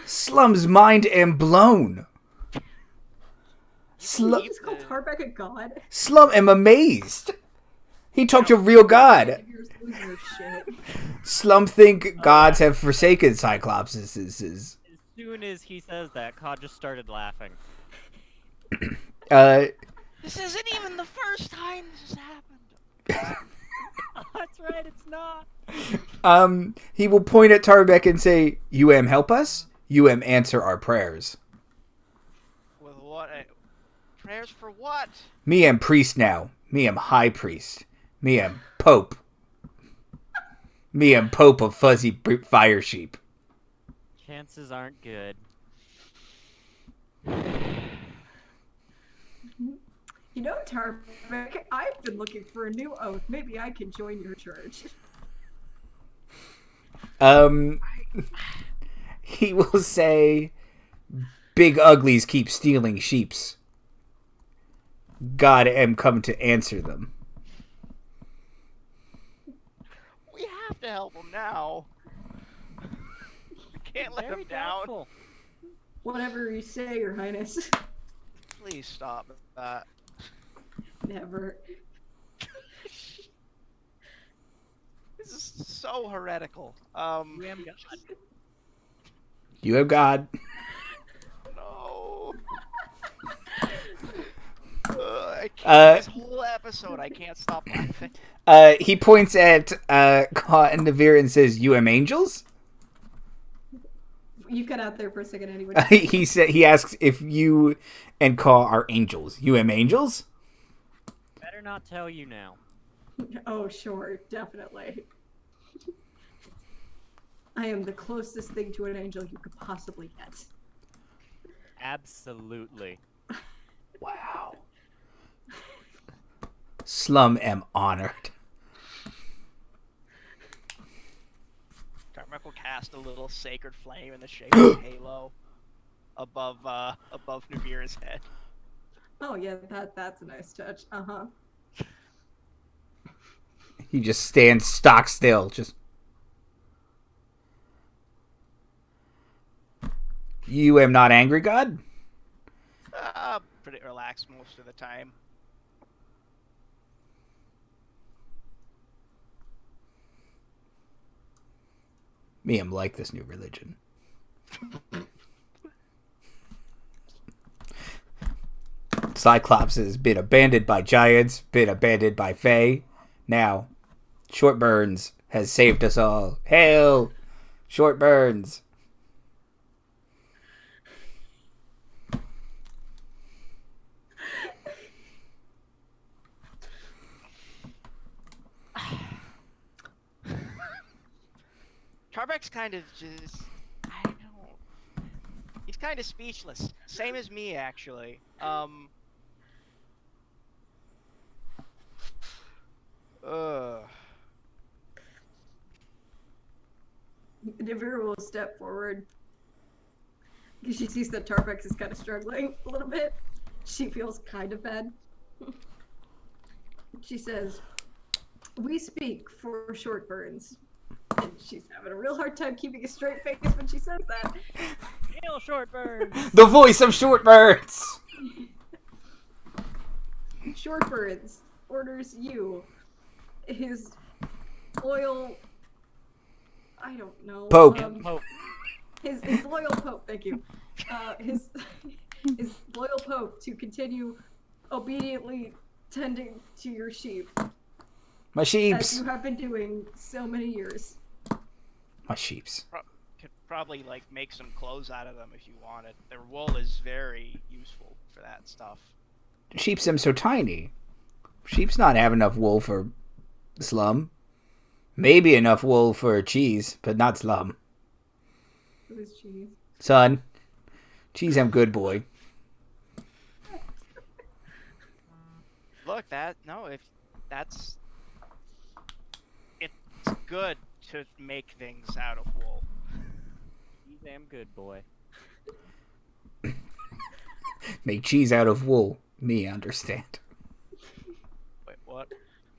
[SPEAKER 2] Slum's mind am blown.
[SPEAKER 1] You
[SPEAKER 2] Slum
[SPEAKER 1] just call Tarbek a god?
[SPEAKER 2] am amazed. He talked to real God.
[SPEAKER 1] You're losing your shit.
[SPEAKER 2] Slum think gods have forsaken Cyclopses.
[SPEAKER 4] As soon as he says that, Kaw just started laughing.
[SPEAKER 3] This isn't even the first time this has happened.
[SPEAKER 4] That's right, it's not.
[SPEAKER 2] He will point at Tarbek and say, "You am help us? You am answer our prayers.
[SPEAKER 3] With what? Prayers for what?
[SPEAKER 2] Me am priest now. Me am high priest. Me am pope. Me am pope of fuzzy fire sheep."
[SPEAKER 4] Chances aren't good.
[SPEAKER 1] You know, Tarbek, I've been looking for a new oath. Maybe I can join your church.
[SPEAKER 2] He will say, "Big uglies keep stealing sheeps. God am come to answer them."
[SPEAKER 3] We have to help him now. We can't let
[SPEAKER 4] Very
[SPEAKER 3] him down.
[SPEAKER 4] doubtful.
[SPEAKER 1] Whatever you say, Your Highness.
[SPEAKER 3] Please stop that.
[SPEAKER 1] Never.
[SPEAKER 3] This is so heretical.
[SPEAKER 4] We am God.
[SPEAKER 2] You have God.
[SPEAKER 3] No. I can't, this whole episode, I can't stop laughing.
[SPEAKER 2] He points at Kaw and Navira and says, "You am angels?"
[SPEAKER 1] You cut out there for a second anyway.
[SPEAKER 2] He asks if you and Kaw are angels. You am angels?
[SPEAKER 4] Better not tell you now.
[SPEAKER 1] Oh, sure, definitely. I am the closest thing to an angel you could possibly get.
[SPEAKER 4] Absolutely.
[SPEAKER 2] Wow. Slum am honored.
[SPEAKER 3] Tarbek will cast a little sacred flame in the shape of a halo above Navira's head.
[SPEAKER 1] Oh yeah, that's a nice touch. Uh-huh.
[SPEAKER 2] He just stands stock still, just... You am not angry, God?
[SPEAKER 3] Pretty relaxed most of the time.
[SPEAKER 2] Me am like this new religion. Cyclops has been abandoned by giants, been abandoned by Fae. Now, Short Burns has saved us all. Hail, Short Burns.
[SPEAKER 3] Tarbek's kind of just, I don't know. He's kind of speechless. Same as me, actually.
[SPEAKER 1] Navira will step forward because she sees that Tarbek is kind of struggling a little bit. She feels kind of bad. She says, "We speak for Short Burns." And she's having a real hard time keeping a straight face when she says that.
[SPEAKER 4] Hail Short Burns!
[SPEAKER 2] The voice of Short Burns.
[SPEAKER 1] Short Burns orders you, his loyal, I don't know.
[SPEAKER 2] Pope.
[SPEAKER 4] Pope.
[SPEAKER 1] His loyal Pope, thank you. His loyal Pope to continue obediently tending to your sheep.
[SPEAKER 2] My
[SPEAKER 1] As
[SPEAKER 2] sheeps.
[SPEAKER 1] you have been doing so many years.
[SPEAKER 2] My sheeps.
[SPEAKER 3] Could probably like make some clothes out of them if you wanted. Their wool is very useful for that stuff.
[SPEAKER 2] Sheeps am so tiny. Sheep's not have enough wool for Slum. Maybe enough wool for cheese, but not Slum.
[SPEAKER 1] It was cheese.
[SPEAKER 2] Son, cheese am good boy.
[SPEAKER 3] Look, if that's, it's good to make things out of wool.
[SPEAKER 4] You damn good boy.
[SPEAKER 2] Make cheese out of wool. Me understand.
[SPEAKER 3] Wait, what?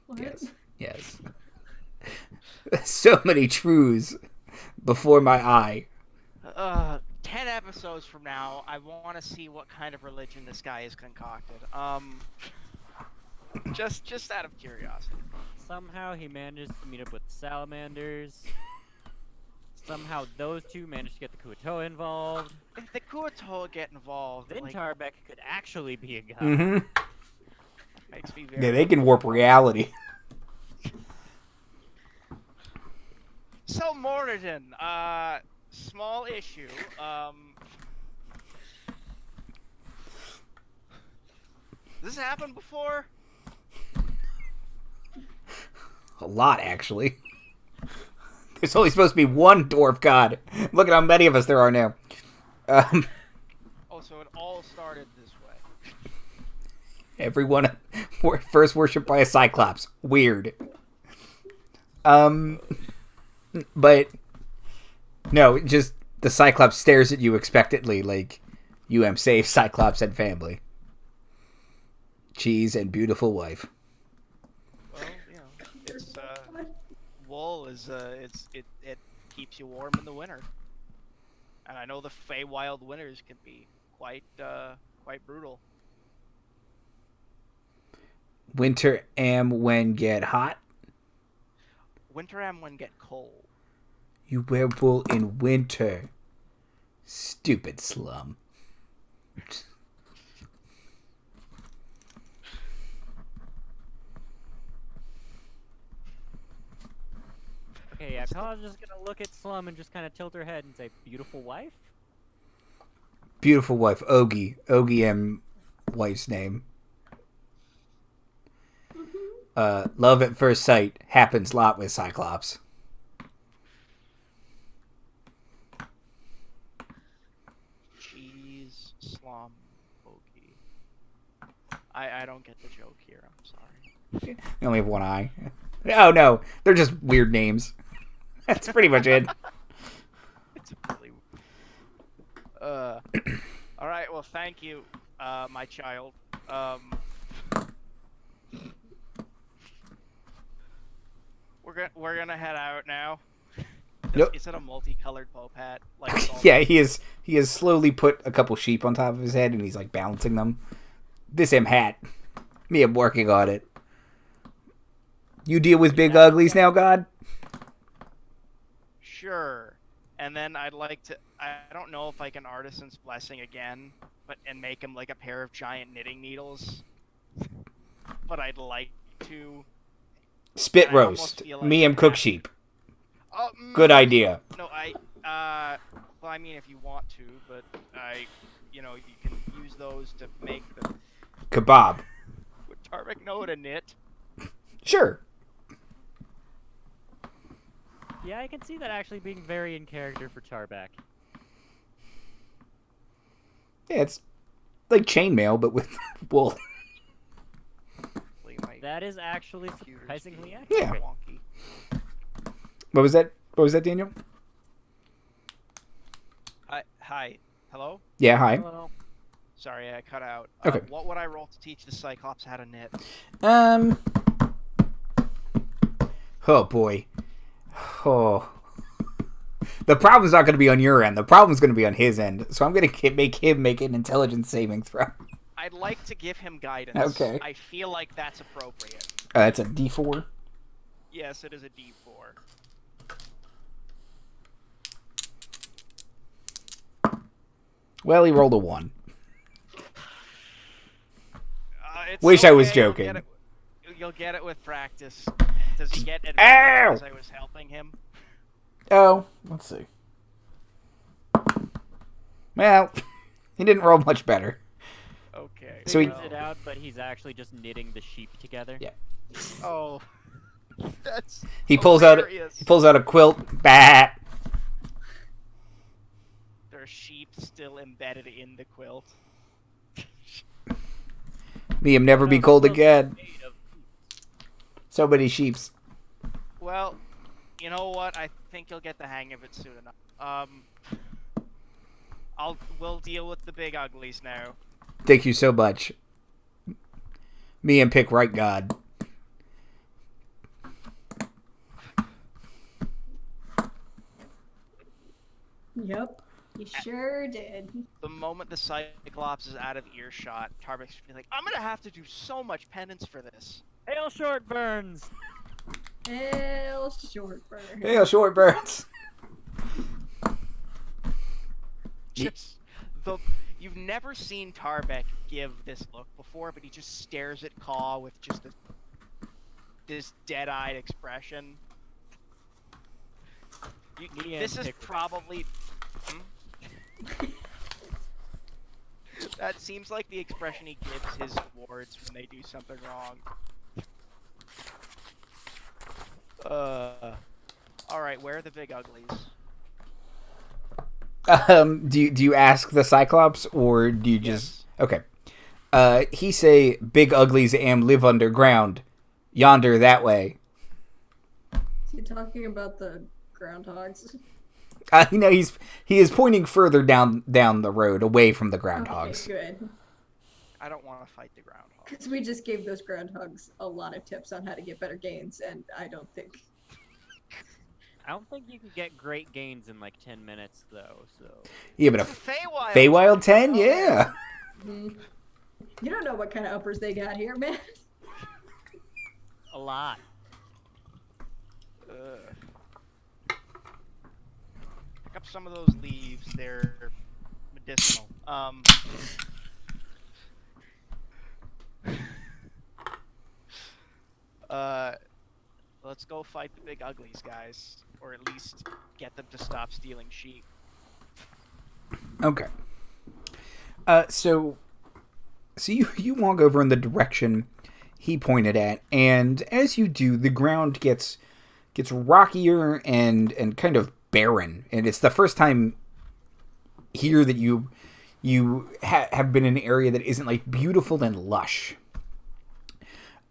[SPEAKER 1] What?
[SPEAKER 2] Yes. So many truths before my eye.
[SPEAKER 3] 10 episodes from now, I want to see what kind of religion this guy has concocted. Just out of curiosity.
[SPEAKER 4] Somehow he manages to meet up with salamanders. Somehow those two managed to get the Kuotoa involved.
[SPEAKER 3] If the Kuotoa get involved,
[SPEAKER 4] Then
[SPEAKER 3] like,
[SPEAKER 4] Tarbek could actually be a god.
[SPEAKER 2] Mm-hmm.
[SPEAKER 3] makes me very...
[SPEAKER 2] Yeah, they can warp reality.
[SPEAKER 3] So, Mornington, small issue. This happened before?
[SPEAKER 2] A lot, actually. There's only supposed to be one dwarf god. Look at how many of us there are now.
[SPEAKER 3] Oh, so it all started this way.
[SPEAKER 2] Everyone first worshipped by a cyclops. Weird. But no, just the cyclops stares at you expectantly, like you am safe, cyclops and family. Cheese and beautiful wife.
[SPEAKER 3] Well, you know, it's wool is it keeps you warm in the winter, and I know the Feywild winters can be quite brutal.
[SPEAKER 2] Winter am when get hot.
[SPEAKER 3] Winter am when get cold.
[SPEAKER 2] You wear wool in winter. Stupid Slum.
[SPEAKER 4] Okay, yeah, Kaw's just gonna look at Slum and just kind of tilt her head and say, "Beautiful wife?"
[SPEAKER 2] Beautiful wife, Ogie. Ogie am wife's name. Love at first sight happens a lot with Cyclops.
[SPEAKER 3] Cheese Slum Pokey. I don't get the joke here. I'm sorry.
[SPEAKER 2] They only have one eye. Oh no, they're just weird names. That's pretty much it.
[SPEAKER 3] It's really. All right. Well, thank you, my child. We're gonna head out now.
[SPEAKER 2] Nope.
[SPEAKER 3] Is it a multicolored Pope hat? Like it's all-
[SPEAKER 2] Yeah, he has slowly put a couple sheep on top of his head, and he's like balancing them. This him hat. Me, I'm working on it. You deal with big uglies now, God?
[SPEAKER 3] Sure. And then I'd like to. I don't know if I can Artisan's Blessing again, and make him like a pair of giant knitting needles. But I'd like to.
[SPEAKER 2] Spit
[SPEAKER 3] I almost
[SPEAKER 2] roast.
[SPEAKER 3] feel like
[SPEAKER 2] Me, I'm
[SPEAKER 3] I
[SPEAKER 2] cook
[SPEAKER 3] have-
[SPEAKER 2] sheep.
[SPEAKER 3] Oh,
[SPEAKER 2] Good idea.
[SPEAKER 3] No, well, I mean, if you want to, but you can use those to make the.
[SPEAKER 2] Kebab.
[SPEAKER 3] Would Tarbek know how to knit?
[SPEAKER 2] Sure.
[SPEAKER 4] Yeah, I can see that actually being very in character for Tarbek.
[SPEAKER 2] Yeah, it's like chainmail, but with wool.
[SPEAKER 4] That is actually
[SPEAKER 3] Computer's
[SPEAKER 4] surprisingly
[SPEAKER 3] being
[SPEAKER 4] accurate.
[SPEAKER 2] Yeah.
[SPEAKER 3] wonky.
[SPEAKER 2] What was that? What was that, Daniel?
[SPEAKER 3] Hi. Hello?
[SPEAKER 2] Yeah, hi.
[SPEAKER 4] Hello.
[SPEAKER 3] Sorry, I cut out.
[SPEAKER 2] Okay.
[SPEAKER 3] What would I roll to teach the Cyclops how to knit?
[SPEAKER 2] Oh boy. Oh. The problem's not going to be on your end. The problem's going to be on his end. So I'm going to make him make an intelligence saving throw.
[SPEAKER 3] I'd like to give him guidance.
[SPEAKER 2] Okay.
[SPEAKER 3] I feel like that's appropriate.
[SPEAKER 2] It's a D4.
[SPEAKER 3] Yes, it is a D4.
[SPEAKER 2] Well, he rolled a 1.
[SPEAKER 3] It's
[SPEAKER 2] Wish I was
[SPEAKER 3] okay,
[SPEAKER 2] joking.
[SPEAKER 3] You'll get it with practice. Does he get
[SPEAKER 2] Ow!
[SPEAKER 3] advantage because I was helping him?
[SPEAKER 2] Oh, let's see. Well, he didn't roll much better.
[SPEAKER 3] Okay.
[SPEAKER 2] So he-
[SPEAKER 4] Figures it out, but he's actually just knitting the sheep together.
[SPEAKER 2] Yeah.
[SPEAKER 3] Oh, that's
[SPEAKER 2] He pulls out
[SPEAKER 3] hilarious.
[SPEAKER 2] a quilt. Bat.
[SPEAKER 3] There's sheep still embedded in the quilt.
[SPEAKER 2] Me, him never be
[SPEAKER 4] No,
[SPEAKER 2] cold
[SPEAKER 4] those
[SPEAKER 2] again.
[SPEAKER 4] made of-
[SPEAKER 2] So many sheeps.
[SPEAKER 3] Well, you know what? I think you'll get the hang of it soon enough. We'll deal with the big uglies now.
[SPEAKER 2] Thank you so much. Me and pick right God.
[SPEAKER 1] Yep, you sure did.
[SPEAKER 3] The moment the Cyclops is out of earshot, Tarbek's like, I'm gonna have to do so much penance for this.
[SPEAKER 4] Hail short burns!
[SPEAKER 1] Hell short burn.
[SPEAKER 2] Hey, short birds.
[SPEAKER 3] Just you've never seen Tarbek give this look before, but he just stares at Kaw with just this dead-eyed expression.
[SPEAKER 4] Me
[SPEAKER 3] This
[SPEAKER 4] and
[SPEAKER 3] is
[SPEAKER 4] Pick-
[SPEAKER 3] probably. That seems like the expression he gives his wards when they do something wrong. All right, where are the big uglies?
[SPEAKER 2] Do you ask the Cyclops or do you just okay? He say big uglies am live underground, yonder that way.
[SPEAKER 1] Is he talking about the groundhogs?
[SPEAKER 2] He is pointing further down the road away from the groundhogs.
[SPEAKER 1] Okay, good.
[SPEAKER 3] I don't want to fight the groundhog.
[SPEAKER 1] Because we just gave those groundhogs a lot of tips on how to get better gains, and I don't think.
[SPEAKER 4] I don't think you can get great gains in like 10 minutes though, so...
[SPEAKER 2] Yeah, but a
[SPEAKER 3] Feywild.
[SPEAKER 2] Feywild 10, yeah.
[SPEAKER 1] You don't know what kind of uppers they got here, man.
[SPEAKER 4] A lot.
[SPEAKER 3] Pick up some of those leaves. They're medicinal. Let's go fight the big uglies, guys, or at least get them to stop stealing sheep.
[SPEAKER 2] Okay. So you walk over in the direction he pointed at, and as you do, the ground gets rockier and kind of barren, and it's the first time here that you you have been in an area that isn't like beautiful and lush.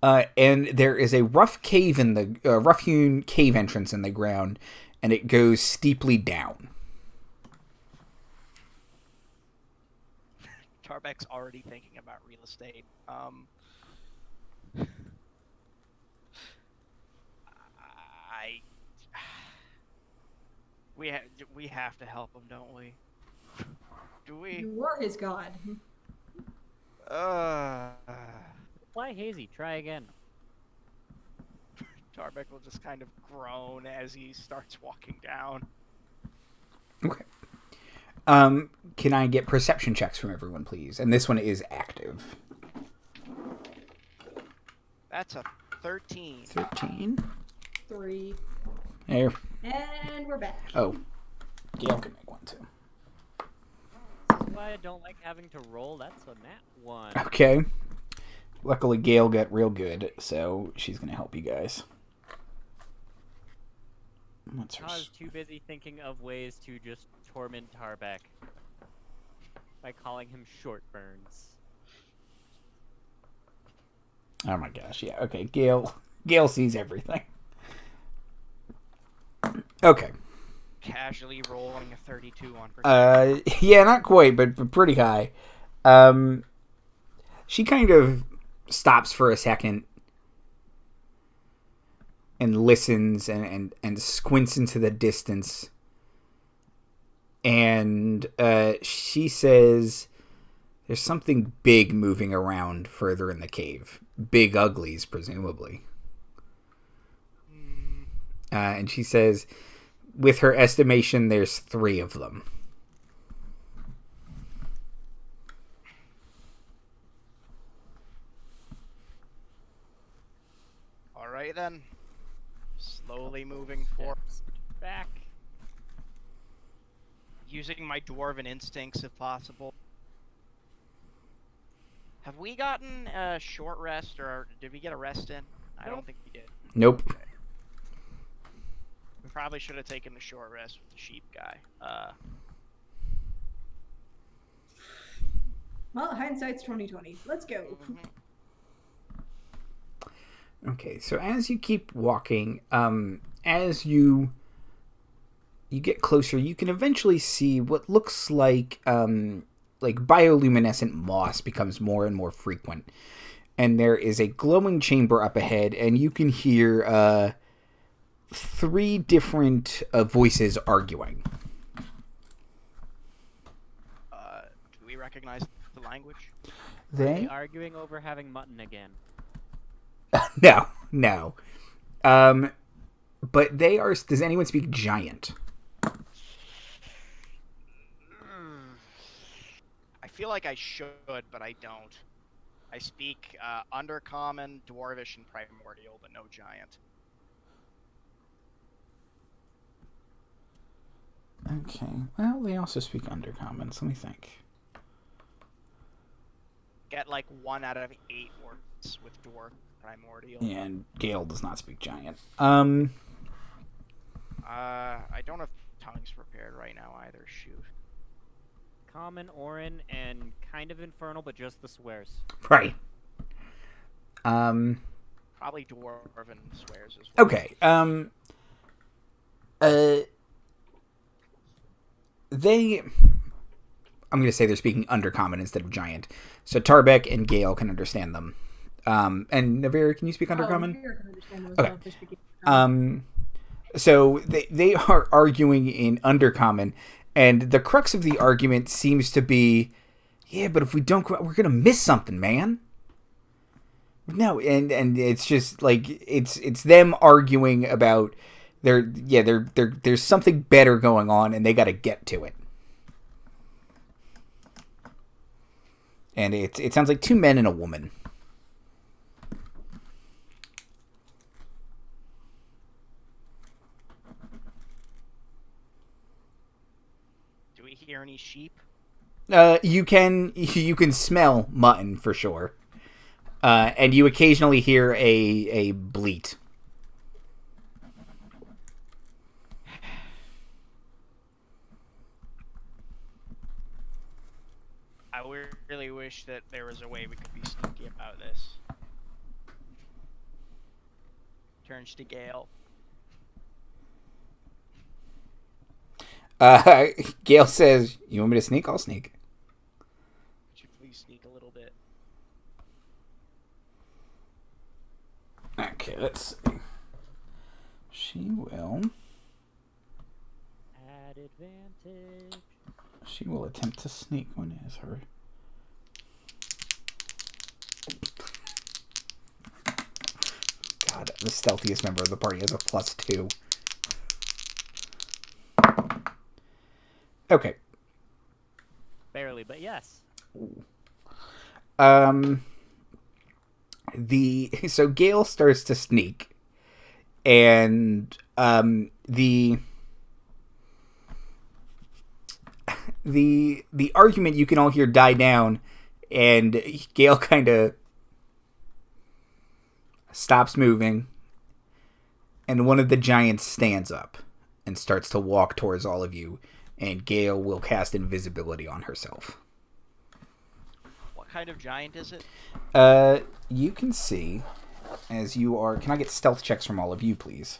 [SPEAKER 2] And there is a rough-hewn cave entrance in the ground, and it goes steeply down.
[SPEAKER 3] Tarbek's already thinking about real estate. We have to help him, don't we? Do we?
[SPEAKER 1] You are his god.
[SPEAKER 4] Why hazy? Try again.
[SPEAKER 3] Tarbek will just kind of groan as he starts walking down.
[SPEAKER 2] Okay. Can I get perception checks from everyone, please? And this one is active.
[SPEAKER 3] That's a 13.
[SPEAKER 2] 13.
[SPEAKER 1] 3.
[SPEAKER 2] There.
[SPEAKER 1] And we're back.
[SPEAKER 2] Oh. Gayle can make one, too.
[SPEAKER 4] That's why I don't like having to roll. That's a nat 1.
[SPEAKER 2] Okay. Luckily, Gayle got real good, so she's going to help you guys. What's her...
[SPEAKER 4] I was too busy thinking of ways to just torment Tarbek by calling him Short Burns.
[SPEAKER 2] Oh my gosh, yeah. Okay, Gayle sees everything. Okay.
[SPEAKER 3] Casually rolling a 32 on perception.
[SPEAKER 2] Yeah, not quite, but pretty high. She kind of stops for a second and listens and squints into the distance. And she says there's something big moving around further in the cave. Big uglies, presumably. And she says, with her estimation, there's 3 of them.
[SPEAKER 3] Alright then. Slowly moving forward.
[SPEAKER 4] Back.
[SPEAKER 3] Using my dwarven instincts if possible. Have we gotten a short rest, or did we get a rest in? I don't think we did.
[SPEAKER 2] Nope.
[SPEAKER 3] Okay. We probably should have taken the short rest with the sheep guy.
[SPEAKER 1] Well, hindsight's 20/20. Let's go.
[SPEAKER 2] Okay, so as you keep walking, as you get closer, you can eventually see what looks like bioluminescent moss becomes more and more frequent. And there is a glowing chamber up ahead, and you can hear 3 different voices arguing.
[SPEAKER 3] Do we recognize the language?
[SPEAKER 4] Are they arguing over having mutton again?
[SPEAKER 2] No. But they are... Does anyone speak giant?
[SPEAKER 3] I feel like I should, but I don't. I speak Undercommon, Dwarvish, and Primordial, but no Giant.
[SPEAKER 2] Okay. Well, they also speak Undercommon, so let me think.
[SPEAKER 3] Get like 1 out of 8 words with Dwarf Primordial.
[SPEAKER 2] And Gayle does not speak giant.
[SPEAKER 3] I don't have tongues prepared right now either. Shoot.
[SPEAKER 4] Common, Orin, and kind of Infernal, but just the swears.
[SPEAKER 2] Right.
[SPEAKER 3] Probably Dwarven swears as well.
[SPEAKER 2] Okay. I'm going to say they're speaking Undercommon instead of Giant. So Tarbek and Gayle can understand them. And Navira, can you speak Undercommon?
[SPEAKER 1] Navira can understand those
[SPEAKER 2] Okay.
[SPEAKER 1] if they're speaking.
[SPEAKER 2] So they are arguing in Undercommon, and the crux of the argument seems to be, yeah, but if we don't go out, we're going to miss something, man. No, and it's just like it's them arguing about there's something better going on, and they got to get to it. And it sounds like 2 men and a woman.
[SPEAKER 3] Do we hear any sheep?
[SPEAKER 2] You can smell mutton for sure. And you occasionally hear a bleat.
[SPEAKER 3] really wish that there was a way we could be sneaky about this. Turns to Gayle.
[SPEAKER 2] Gayle says, "You want me to sneak? I'll sneak."
[SPEAKER 3] Could you please sneak a little bit?
[SPEAKER 2] Okay, let's see. She will.
[SPEAKER 4] At advantage.
[SPEAKER 2] She will attempt to sneak. When is her? God, the stealthiest member of the party has a +2. Okay.
[SPEAKER 4] Barely, but yes.
[SPEAKER 2] So Gayle starts to sneak, and the argument you can all hear die down, and Gayle kind of stops moving, and one of the giants stands up and starts to walk towards all of you, and Gayle will cast invisibility on herself.
[SPEAKER 3] What kind of giant is it?
[SPEAKER 2] You can see as you are. Can I get stealth checks from all of you, please?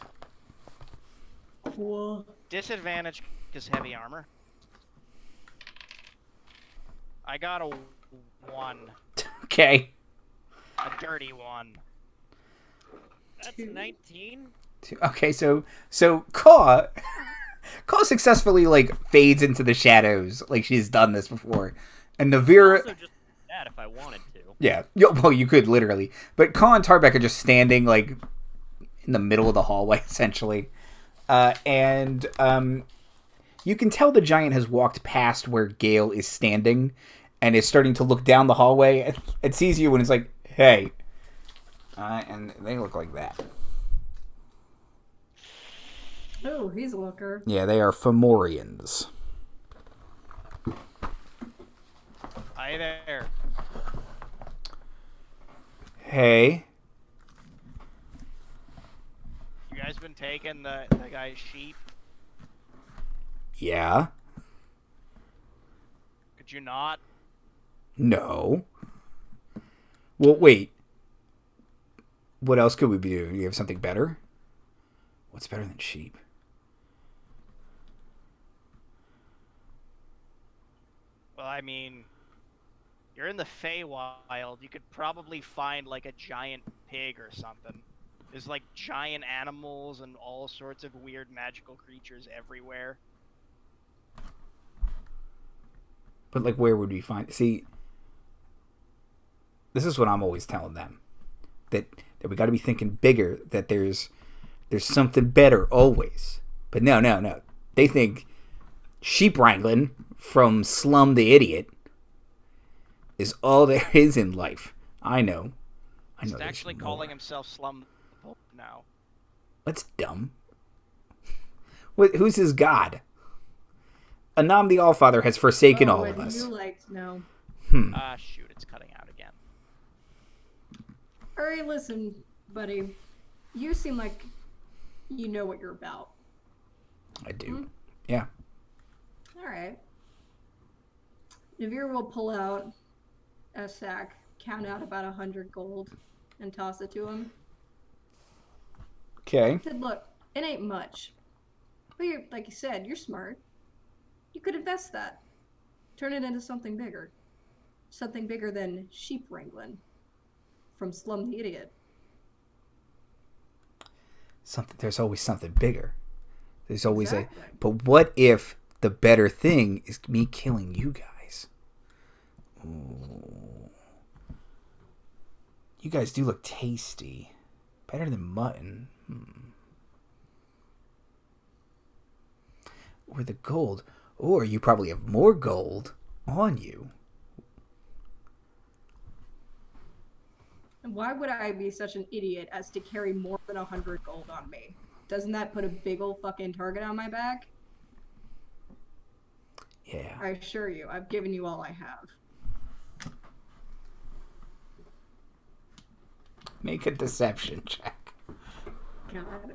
[SPEAKER 1] Cool.
[SPEAKER 3] Disadvantage is heavy armor. I got a 1.
[SPEAKER 2] Okay.
[SPEAKER 3] A dirty 1.
[SPEAKER 4] That's
[SPEAKER 1] 2.
[SPEAKER 4] 19.
[SPEAKER 2] Okay, so Kaw successfully fades into the shadows like she's done this before, and Navira.
[SPEAKER 4] Also just that if I wanted to.
[SPEAKER 2] Yeah, well, you could literally, but Kaw and Tarbek are just standing in the middle of the hallway essentially, and you can tell the giant has walked past where Gayle is standing, and is starting to look down the hallway. It sees you and it's like, "Hey," and they look like that.
[SPEAKER 1] Oh, he's a looker.
[SPEAKER 2] Yeah, they are Fomorians.
[SPEAKER 3] Hi there.
[SPEAKER 2] Hey.
[SPEAKER 3] You guys been taking the guy's sheep?
[SPEAKER 2] Yeah.
[SPEAKER 3] Could you not?
[SPEAKER 2] No. Well, wait. What else could we be doing? You have something better? What's better than sheep?
[SPEAKER 3] Well, I mean, you're in the Feywild. You could probably find a giant pig or something. There's giant animals and all sorts of weird magical creatures everywhere.
[SPEAKER 2] But where would we find? See, this is what I'm always telling them, that we got to be thinking bigger. That there's something better always. But no. They think sheep wrangling from Slum the Idiot is all there is in life. I know.
[SPEAKER 3] He's actually calling himself Slum the Pope now.
[SPEAKER 2] That's dumb. Who's his god? Anam the Allfather has forsaken all of us.
[SPEAKER 1] You like to know.
[SPEAKER 3] Shoot, it's cutting out again.
[SPEAKER 1] Alright, listen, buddy. You seem like you know what you're about.
[SPEAKER 2] I do. Yeah.
[SPEAKER 1] Alright. Navira will pull out a sack, count out about 100 gold, and toss it to him.
[SPEAKER 2] Okay.
[SPEAKER 1] Said, look, it ain't much. But you're, like you said, you're smart. You could invest that. Turn it into something bigger. Something bigger than sheep wrangling. From Slum the Idiot.
[SPEAKER 2] There's always something bigger. There's always
[SPEAKER 1] Exactly.
[SPEAKER 2] But what if the better thing is me killing you guys? Ooh. You guys do look tasty. Better than mutton. Or the gold. Or you probably have more gold on you.
[SPEAKER 1] And why would I be such an idiot as to carry more than 100 gold on me? Doesn't that put a big ol' fucking target on my back?
[SPEAKER 2] Yeah.
[SPEAKER 1] I assure you, I've given you all I have.
[SPEAKER 2] Make a deception check.
[SPEAKER 1] God.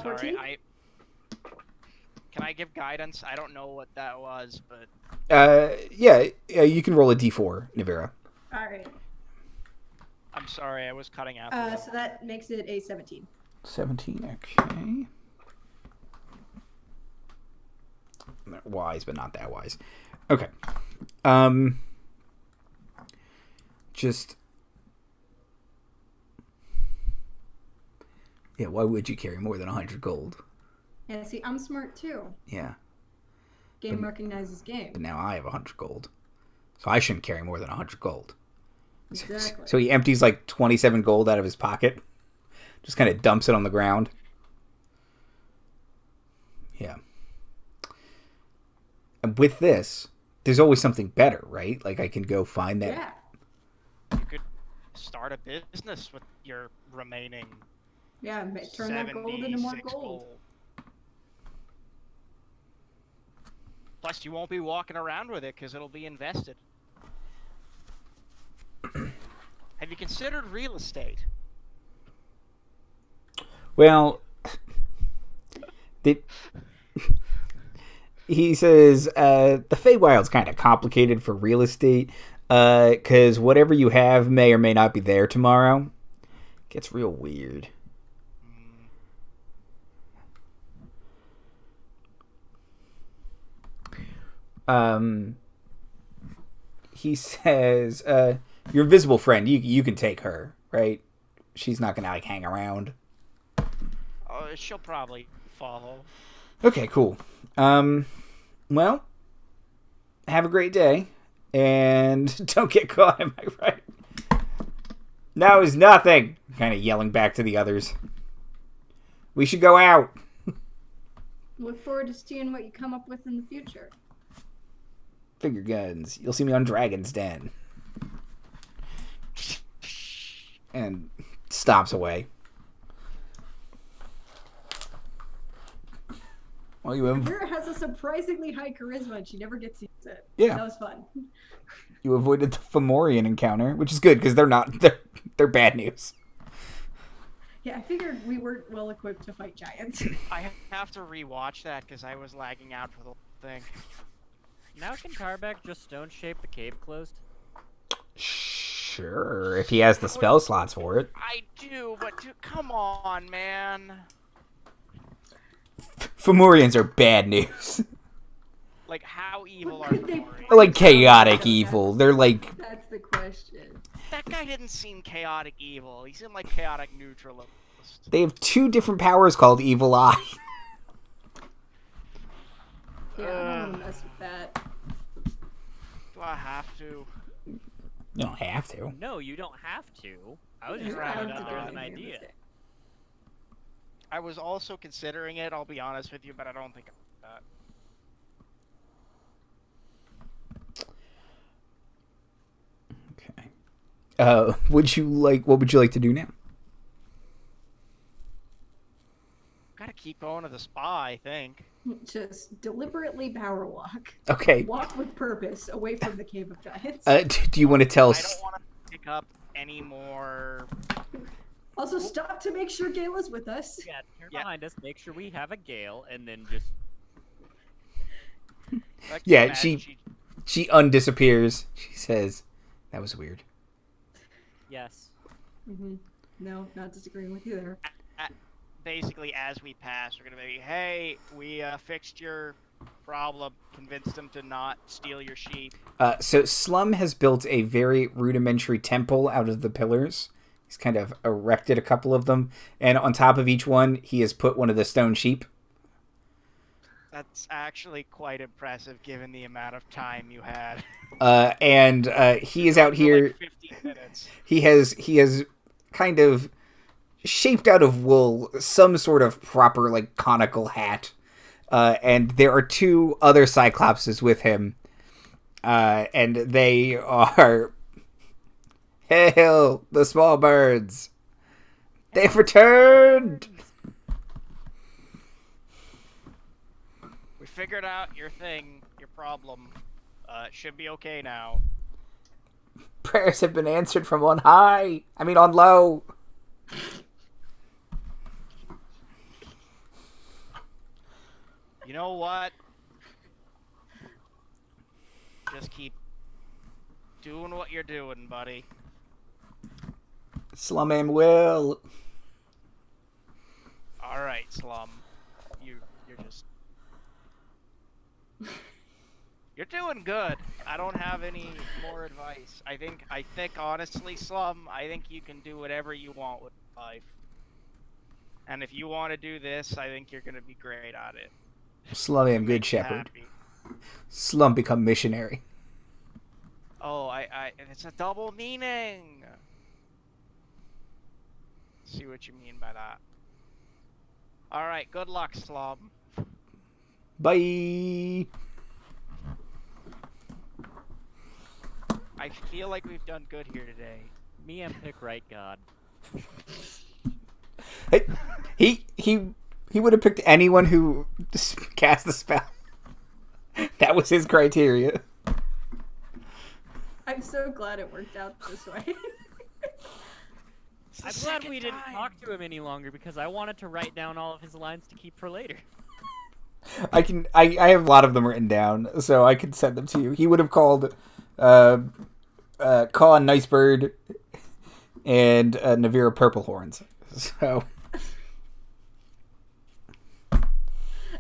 [SPEAKER 1] 14?
[SPEAKER 3] Sorry, I give guidance? I don't know what that was, but
[SPEAKER 2] Yeah, you can roll a d4, Navira.
[SPEAKER 1] All right.
[SPEAKER 3] I'm sorry, I was cutting out.
[SPEAKER 1] So that makes it a 17.
[SPEAKER 2] 17, okay. Wise, but not that wise. Okay. Just... Yeah, why would you carry more than 100 gold?
[SPEAKER 1] Yeah, see, I'm smart too.
[SPEAKER 2] Yeah.
[SPEAKER 1] Game recognizes game.
[SPEAKER 2] But now I have 100 gold. So I shouldn't carry more than 100 gold.
[SPEAKER 1] Exactly.
[SPEAKER 2] So he empties like 27 gold out of his pocket. Just kind of dumps it on the ground. Yeah. And with this, there's always something better, right? Like I can go find that.
[SPEAKER 1] Yeah.
[SPEAKER 3] You could start a business with your remaining
[SPEAKER 1] Yeah, turn that gold into more
[SPEAKER 3] 76
[SPEAKER 1] gold.
[SPEAKER 3] Plus, you won't be walking around with it because it'll be invested. Have you considered real estate?
[SPEAKER 2] Well, he says the Feywild's kind of complicated for real estate because whatever you have may or may not be there tomorrow. Gets real weird. He says, your invisible friend, you can take her, right? She's not gonna like hang around.
[SPEAKER 3] She'll probably follow.
[SPEAKER 2] Okay, cool. Well, have a great day, and don't get caught, am I right? No, it's nothing. Kind of yelling back to the others. We should go out.
[SPEAKER 1] Look forward to seeing what you come up with in the future.
[SPEAKER 2] Finger guns. You'll see me on Dragon's Den. And stomps away. Well,
[SPEAKER 1] Vera has a surprisingly high charisma, and she never gets to use it.
[SPEAKER 2] Yeah.
[SPEAKER 1] That was fun.
[SPEAKER 2] You avoided the Fomorian encounter, which is good because they're bad news.
[SPEAKER 1] Yeah, I figured we weren't well equipped to fight giants.
[SPEAKER 3] I have to rewatch that because I was lagging out for the whole thing.
[SPEAKER 4] Now can Tarbek just stone shape the cave closed?
[SPEAKER 2] Sure, if he has the spell slots for it.
[SPEAKER 3] I do, but come on, man.
[SPEAKER 2] Fomorians are bad news.
[SPEAKER 3] Like, how evil
[SPEAKER 1] What
[SPEAKER 3] are
[SPEAKER 1] could they
[SPEAKER 3] Fomorians?
[SPEAKER 2] They're like chaotic evil. They're like...
[SPEAKER 1] That's the question.
[SPEAKER 3] That guy didn't seem chaotic evil. He seemed like chaotic neutralist.
[SPEAKER 2] They have two different powers called Evil Eye.
[SPEAKER 1] Yeah, I don't want to mess with that.
[SPEAKER 3] Do I have to?
[SPEAKER 2] You don't have to.
[SPEAKER 4] No, you don't have to. I was
[SPEAKER 1] You
[SPEAKER 4] just
[SPEAKER 1] don't
[SPEAKER 4] throwing
[SPEAKER 1] have
[SPEAKER 4] it
[SPEAKER 1] to
[SPEAKER 4] out
[SPEAKER 1] do
[SPEAKER 4] there as an
[SPEAKER 1] anything
[SPEAKER 4] idea.
[SPEAKER 1] with it.
[SPEAKER 3] I was also considering it, I'll be honest with you, but I don't think I'm that.
[SPEAKER 2] Okay. What would you like to do now?
[SPEAKER 3] Gotta keep going to the spa, I think.
[SPEAKER 1] Just deliberately power walk.
[SPEAKER 2] Okay.
[SPEAKER 1] Walk with purpose away from the Cave of Giants.
[SPEAKER 2] Do you want to tell
[SPEAKER 3] I
[SPEAKER 2] us...
[SPEAKER 3] don't want to pick up any more.
[SPEAKER 1] Also, stop to make sure Gayle is with us.
[SPEAKER 4] Yeah, turn
[SPEAKER 3] Yeah.
[SPEAKER 4] behind us, make sure we have a Gale, and then just...
[SPEAKER 3] Like,
[SPEAKER 2] Yeah,
[SPEAKER 3] imagine
[SPEAKER 2] she undisappears. She says, that was weird.
[SPEAKER 4] Yes.
[SPEAKER 1] Mm-hmm. No, not disagreeing with you there.
[SPEAKER 3] basically, as we pass, we're gonna be, hey, we fixed your problem, convinced them to not steal your sheep.
[SPEAKER 2] So Slum has built a very rudimentary temple out of the pillars. He's kind of erected a couple of them, and on top of each one, he has put one of the stone sheep.
[SPEAKER 3] That's actually quite impressive, given the amount of time you had.
[SPEAKER 2] And he is out
[SPEAKER 3] For
[SPEAKER 2] here.
[SPEAKER 3] like 15 minutes.
[SPEAKER 2] He has kind of shaped out of wool some sort of proper like conical hat, and there are two other Cyclopses with him, and they are hail the small birds. They've returned.
[SPEAKER 3] We figured out your thing, your problem. It should be okay now.
[SPEAKER 2] Prayers have been answered from on high. I mean, on low.
[SPEAKER 3] You know what? Just keep doing what you're doing, buddy.
[SPEAKER 2] Slum aim will.
[SPEAKER 3] All right, Slum. You're just you're doing good. I don't have any more advice. I think honestly, Slum, I think you can do whatever you want with life. And if you want to do this, I think you're gonna be great at it.
[SPEAKER 2] Slum aim good
[SPEAKER 3] Make you
[SPEAKER 2] shepherd.
[SPEAKER 3] happy.
[SPEAKER 2] Slum become missionary.
[SPEAKER 3] Oh, it's a double meaning. See what you mean by that. All right, good luck, Slum.
[SPEAKER 2] Bye.
[SPEAKER 3] I feel like we've done good here today.
[SPEAKER 4] Me and pick right god.
[SPEAKER 2] Hey, he would have picked anyone who cast the spell. That was his criteria.
[SPEAKER 1] I'm so glad it worked out this way.
[SPEAKER 4] I'm glad we didn't talk to him any longer because I wanted to write down all of his lines to keep for later.
[SPEAKER 2] I have a lot of them written down, so I could send them to you. He would have called Kaw Nicebird and Navira Purple Horns. So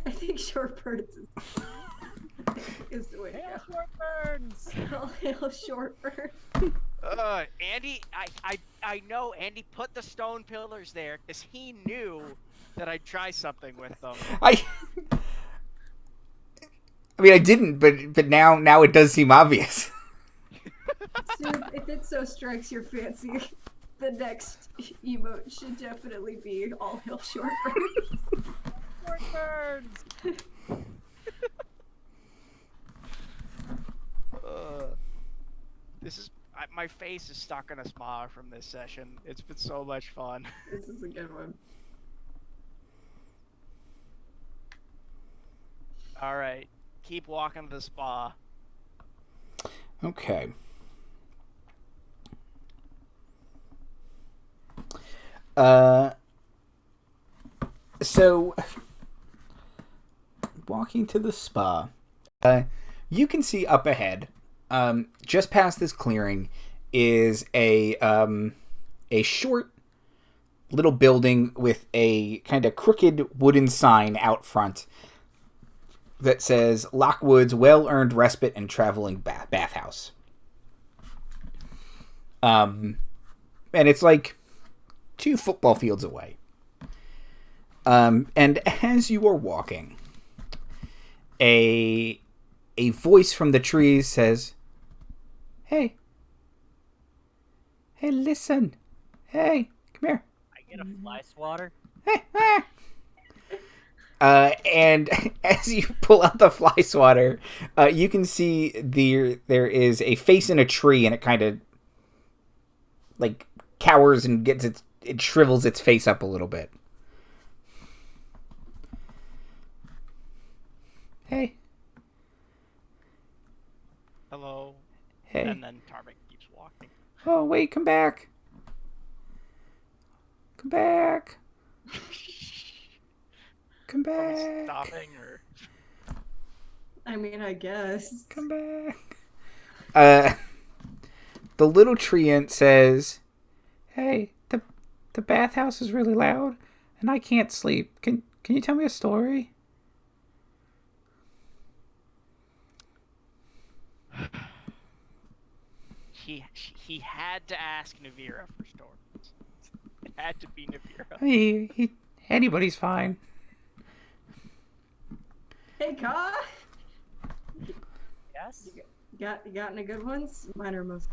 [SPEAKER 1] I think short birds is the way to
[SPEAKER 4] Hail
[SPEAKER 1] go.
[SPEAKER 4] short birds!
[SPEAKER 1] I'll hail short bird.
[SPEAKER 3] Andy, I know Andy put the stone pillars there because he knew that I'd try something with them.
[SPEAKER 2] I mean, I didn't, but now it does seem obvious.
[SPEAKER 1] So if it so strikes your fancy, the next emote should definitely be all hail short birds.
[SPEAKER 4] Short birds!
[SPEAKER 3] This is my face is stuck in a smile from this session. It's been so much fun.
[SPEAKER 1] This is a good one.
[SPEAKER 3] All right, keep walking to the spa.
[SPEAKER 2] Okay. So walking to the spa, you can see up ahead, just past this clearing, is a short little building with a kind of crooked wooden sign out front that says Lockwood's Well-Earned Respite and Traveling Bathhouse. And it's like 2 football fields away. And as you are walking, a voice from the trees says, Hey, listen. Hey, come here.
[SPEAKER 4] I get a fly swatter.
[SPEAKER 2] Hey, ah. And as you pull out the fly swatter, you can see there is a face in a tree, and it kind of like cowers and it shrivels its face up a little bit. Hey.
[SPEAKER 3] Hello.
[SPEAKER 2] Hey.
[SPEAKER 3] And then Tarbek keeps walking.
[SPEAKER 2] Oh, wait, come back. Come back. Come
[SPEAKER 3] Are we
[SPEAKER 2] back.
[SPEAKER 3] stopping or?
[SPEAKER 1] I mean, I guess.
[SPEAKER 2] Come back. The little treant says, Hey, the bathhouse is really loud, and I can't sleep. Can you tell me a story?
[SPEAKER 3] He had to ask Navira for stories. It had to be Navira.
[SPEAKER 2] Anybody's fine.
[SPEAKER 1] Hey, Kaw!
[SPEAKER 4] Yes?
[SPEAKER 1] You got any good ones? Mine are most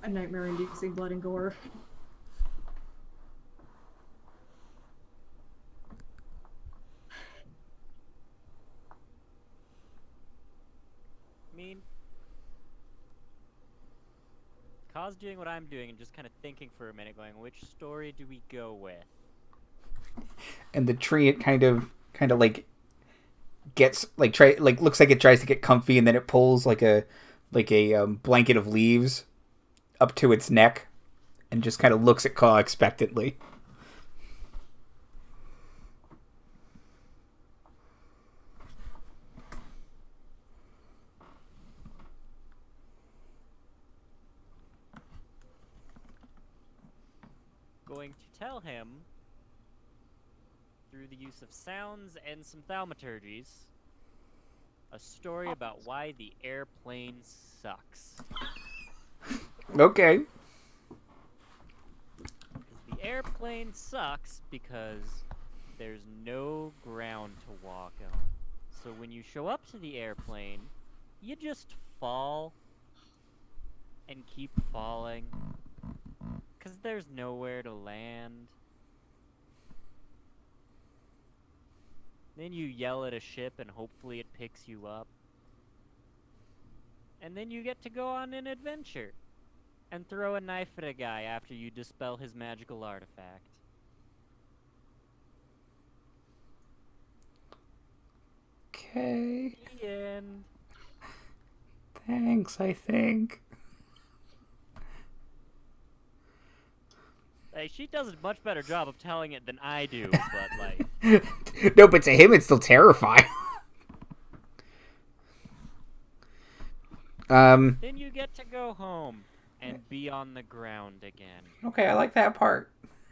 [SPEAKER 1] a nightmare-inducing blood and gore.
[SPEAKER 4] I mean, Kaw's doing what I'm doing and just kind of thinking for a minute, going, which story do we go with?
[SPEAKER 2] And the tree, it kind of like gets like looks like it tries to get comfy, and then it pulls like a blanket of leaves up to its neck, and just kind of looks at Kaw expectantly.
[SPEAKER 4] going to tell him, through the use of sounds and some thaumaturgies, a story about why the airplane sucks.
[SPEAKER 2] Okay.
[SPEAKER 4] The airplane sucks because there's no ground to walk on. So when you show up to the airplane, you just fall and keep falling because there's nowhere to land. Then you yell at a ship and hopefully it picks you up. And then you get to go on an adventure and throw a knife at a guy after you dispel his magical artifact.
[SPEAKER 2] Okay.
[SPEAKER 4] The end.
[SPEAKER 2] Thanks, I think.
[SPEAKER 4] Hey, she does a much better job of telling it than I do, but like...
[SPEAKER 2] No, but to him it's still terrifying.
[SPEAKER 4] Then you get to go home and be on the ground again.
[SPEAKER 2] Okay, I like that part.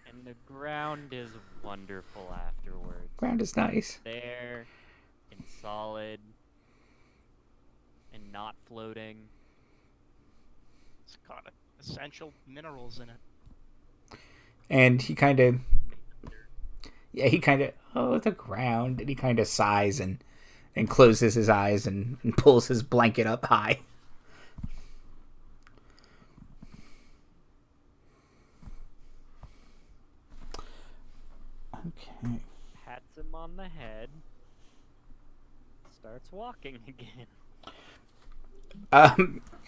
[SPEAKER 4] And the ground is wonderful afterwards.
[SPEAKER 2] Ground is nice.
[SPEAKER 4] There, and solid, and not floating.
[SPEAKER 3] It's got essential minerals in it.
[SPEAKER 2] And he kind of... Yeah, he kind of... Oh, the ground. And he kind of sighs and closes his eyes and pulls his blanket up high. Okay.
[SPEAKER 4] Pats him on the head. Starts walking again.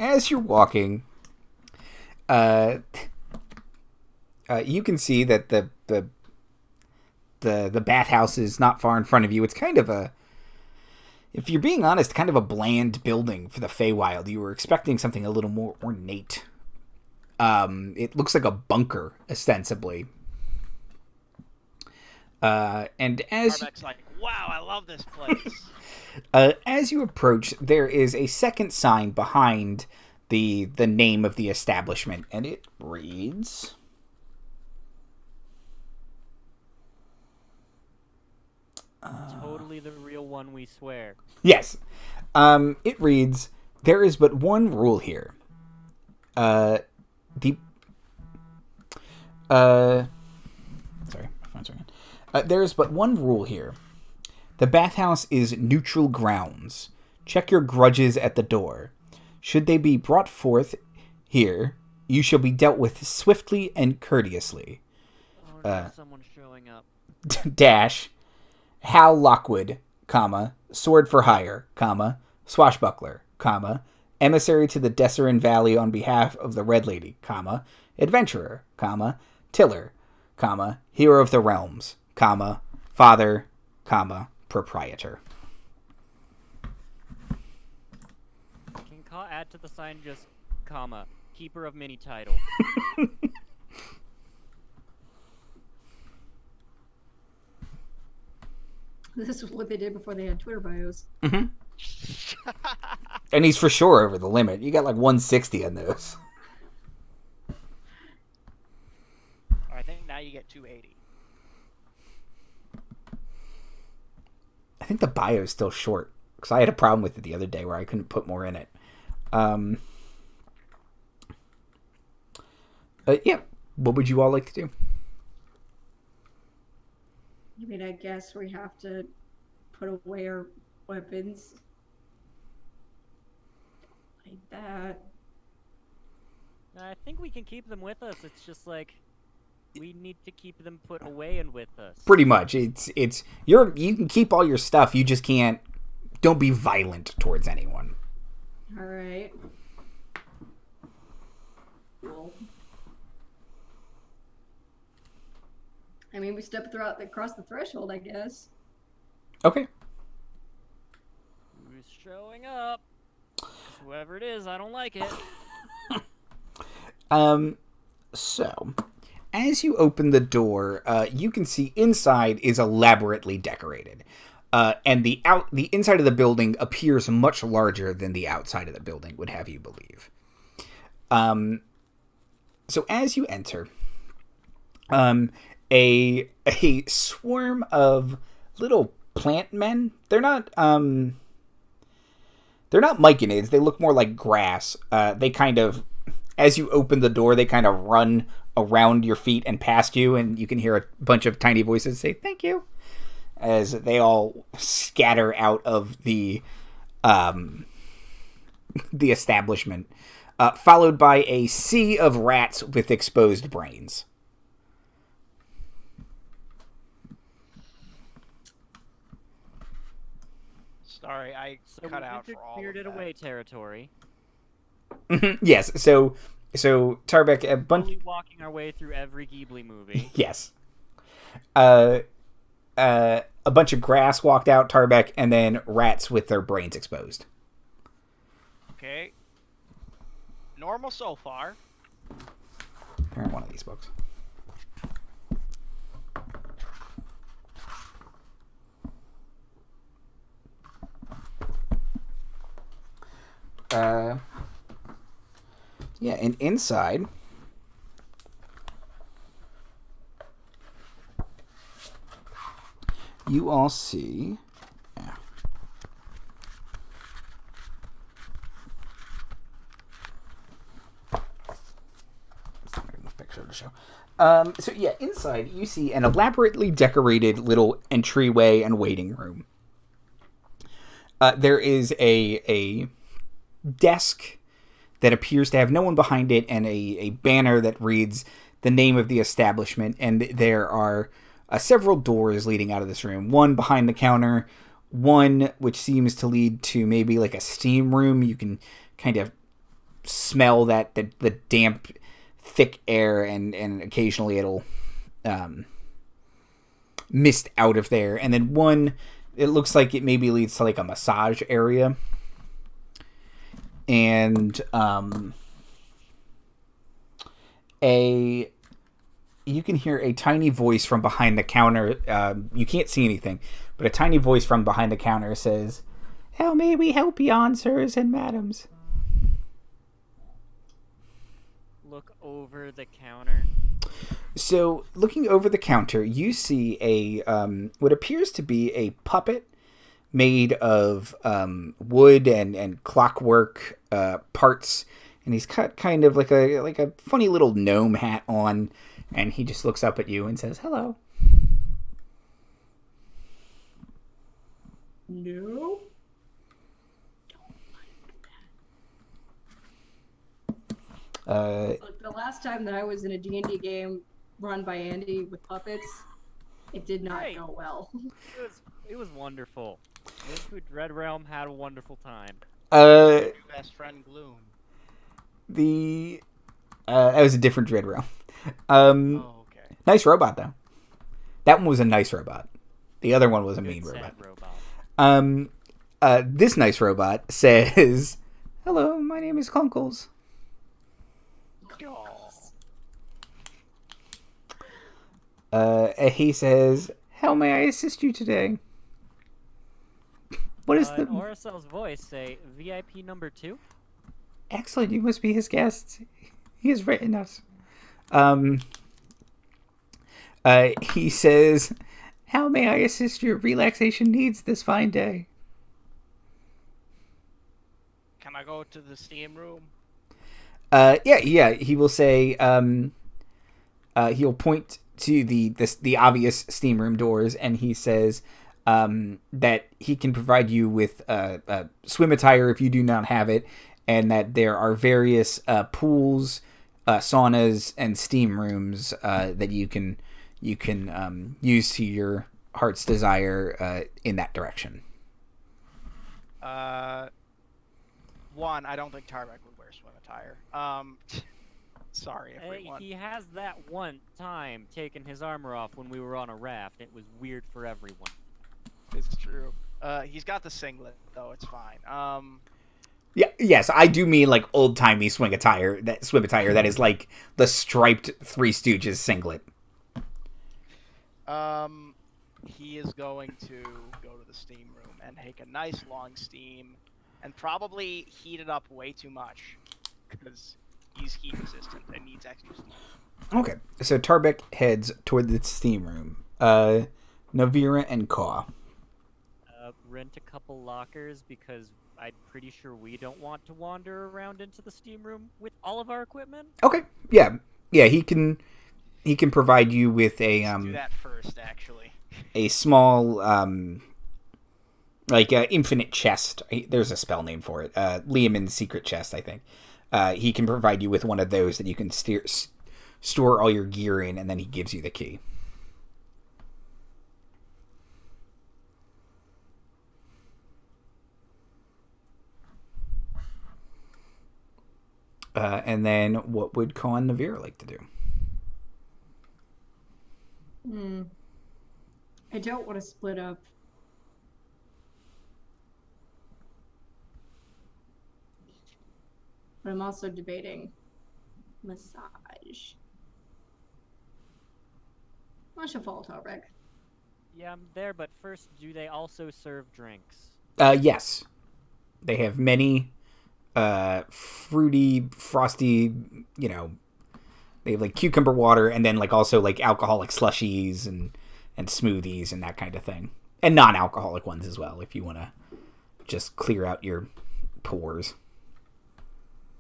[SPEAKER 2] As you're walking, you can see that the bathhouse is not far in front of you. It's kind of a, if you're being honest, kind of a bland building for the Feywild. You were expecting something a little more ornate. It looks like a bunker, ostensibly. And as
[SPEAKER 3] Tarbek's like, wow, I love this place.
[SPEAKER 2] as you approach, there is a second sign behind the name of the establishment, and it reads...
[SPEAKER 4] Totally the real one, we swear.
[SPEAKER 2] Yes. It reads, "There is but one rule here. Sorry, my phone's ringing. There is but one rule here. The bathhouse is neutral grounds. Check your grudges at the door. Should they be brought forth here, you shall be dealt with swiftly and courteously.
[SPEAKER 4] Oh no, someone's showing up.
[SPEAKER 2] Dash, Hal Lockwood, comma, sword for hire, comma, swashbuckler, comma, emissary to the Desserin Valley on behalf of the Red Lady, comma, adventurer, comma, tiller, comma, hero of the realms, comma, father, comma, proprietor."
[SPEAKER 4] Can Kaw add to the sign just, comma, keeper of many titles?
[SPEAKER 1] This is what they did before they had Twitter bios.
[SPEAKER 2] Mm-hmm. And he's for sure over the limit. You got like 160 on those.
[SPEAKER 3] I think now you get 280.
[SPEAKER 2] I think the bio is still short, because I had a problem with it the other day where I couldn't put more in it. Yeah. What would you all like to do?
[SPEAKER 1] I mean, I guess we have to put away our weapons. Like that.
[SPEAKER 4] I think we can keep them with us. It's just like we need to keep them put away and with us.
[SPEAKER 2] Pretty much. It's you can keep all your stuff, you just can't, don't be violent towards anyone.
[SPEAKER 1] Alright. Cool. I mean, we step across the threshold, I guess.
[SPEAKER 2] Okay.
[SPEAKER 4] Who's showing up? Whoever it is, I don't like it.
[SPEAKER 2] So, as you open the door, you can see inside is elaborately decorated. And the inside of the building appears much larger than the outside of the building would have you believe. So as you enter, um, a swarm of little plant men. They're not myconids. They look more like grass. They kind of, as you open the door, they kind of run around your feet and past you, and you can hear a bunch of tiny voices say "thank you" as they all scatter out of the establishment, followed by a sea of rats with exposed brains.
[SPEAKER 3] Sorry, I
[SPEAKER 4] So
[SPEAKER 3] cut
[SPEAKER 4] we
[SPEAKER 3] out
[SPEAKER 4] entered
[SPEAKER 3] for all
[SPEAKER 4] Spirited
[SPEAKER 3] of that.
[SPEAKER 4] Away territory.
[SPEAKER 2] Yes, so Tarbek, a bunch.
[SPEAKER 4] Slowly walking our way through every Ghibli movie.
[SPEAKER 2] Yes. A bunch of grass walked out, Tarbek, and then rats with their brains exposed.
[SPEAKER 3] Okay. Normal so far.
[SPEAKER 2] Here in one of these books. Yeah, and inside, you all see. Yeah. It's not enough picture to show. So yeah, inside you see an elaborately decorated little entryway and waiting room. There is a desk that appears to have no one behind it, and a banner that reads the name of the establishment, and there are several doors leading out of this room. One behind the counter, one which seems to lead to maybe like a steam room. You can kind of smell that the damp, thick air, and occasionally it'll mist out of there. And then one, it looks like it maybe leads to like a massage area. And you can hear a tiny voice from behind the counter. You can't see anything, but a tiny voice from behind the counter says, "How may we help you on, sirs and madams?"
[SPEAKER 4] Look over the counter.
[SPEAKER 2] So, looking over the counter, you see a what appears to be a puppet made of wood and clockwork parts, and he's got kind of like a funny little gnome hat on, and he just looks up at you and says, "Hello."
[SPEAKER 1] No. Look, the last time that I was in a D&D game run by Andy with puppets, it did not
[SPEAKER 4] Right.
[SPEAKER 1] go well.
[SPEAKER 4] It was wonderful. Went to Dread Realm, had a wonderful time.
[SPEAKER 3] Your best friend Gloom.
[SPEAKER 2] That was a different Dread Realm.
[SPEAKER 3] Oh, okay.
[SPEAKER 2] Nice robot though. That one was a nice robot. The other one was a mean
[SPEAKER 4] Good
[SPEAKER 2] robot.
[SPEAKER 4] sad robot.
[SPEAKER 2] This nice robot says, "Hello, my name is Clunkles." He says, "How may I assist you today?" What is
[SPEAKER 4] In
[SPEAKER 2] the...
[SPEAKER 4] Oracel's voice, say VIP number 2.
[SPEAKER 2] Excellent, you must be his guest. He has written us. He says, "How may I assist your relaxation needs this fine day?"
[SPEAKER 3] Can I go to the steam room?
[SPEAKER 2] Yeah. He will say, he'll point to the obvious steam room doors, and he says that he can provide you with a swim attire if you do not have it, and that there are various pools, saunas, and steam rooms that you can use to your heart's desire in that direction.
[SPEAKER 3] One, I don't think Tarbek would wear swim attire. Sorry, everyone.
[SPEAKER 4] He has that one time taken his armor off when we were on a raft. It was weird for everyone.
[SPEAKER 3] It's true. He's got the singlet, though. It's fine.
[SPEAKER 2] Yeah, yes, I do mean like old timey swim attire. That is like the striped Three Stooges singlet.
[SPEAKER 3] He is going to go to the steam room and take a nice long steam, and probably heat it up way too much, because He's heat resistant and needs extra steam.
[SPEAKER 2] Okay, so Tarbek heads toward the steam room. Navira and Kaw.
[SPEAKER 4] Rent a couple lockers because I'm pretty sure we don't want to wander around into the steam room with all of our equipment.
[SPEAKER 2] Okay, yeah. He can provide you with a
[SPEAKER 3] Let's do that first, actually.
[SPEAKER 2] a small infinite chest. There's a spell name for it. Liamon's secret chest, I think. He can provide you with one of those that you can store all your gear in, and then he gives you the key. And then what would Kaw and Navira like to do?
[SPEAKER 1] I don't want to split up. But I'm also debating massage. I should follow Tarbek.
[SPEAKER 4] Yeah, I'm there, but first, do they also serve drinks?
[SPEAKER 2] Yes. They have many fruity, frosty, they have like cucumber water and then like also like alcoholic slushies and smoothies and that kind of thing. And non-alcoholic ones as well if you want to just clear out your pores.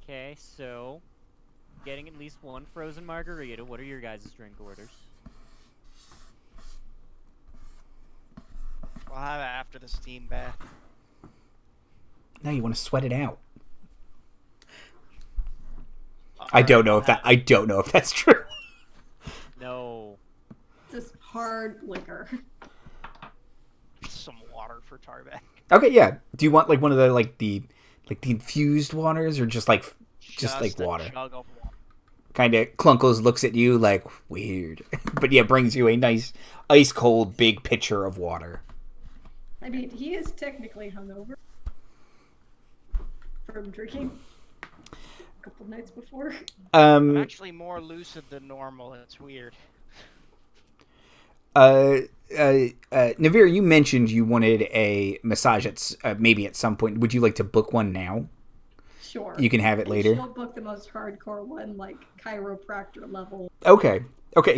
[SPEAKER 4] Okay, so getting at least one frozen margarita. What are your guys' drink orders?
[SPEAKER 3] We'll have it after the steam bath.
[SPEAKER 2] No, you want to sweat it out. I don't know if that's true.
[SPEAKER 4] No.
[SPEAKER 1] Just hard liquor.
[SPEAKER 3] Some water for Tarbek.
[SPEAKER 2] Okay, yeah. Do you want like one of the the infused waters or just like water?
[SPEAKER 3] Chug of water.
[SPEAKER 2] Kind of Clunkles looks at you like weird, but yeah, brings you a nice ice cold big pitcher of water.
[SPEAKER 1] I mean, he is technically hungover from drinking a couple nights before.
[SPEAKER 3] I'm actually more lucid than normal. It's weird.
[SPEAKER 2] Navira, you mentioned you wanted a massage maybe at some point. Would you like to book one now?
[SPEAKER 1] Sure.
[SPEAKER 2] You can have it later.
[SPEAKER 1] She'll book the most hardcore one, like chiropractor level.
[SPEAKER 2] Okay,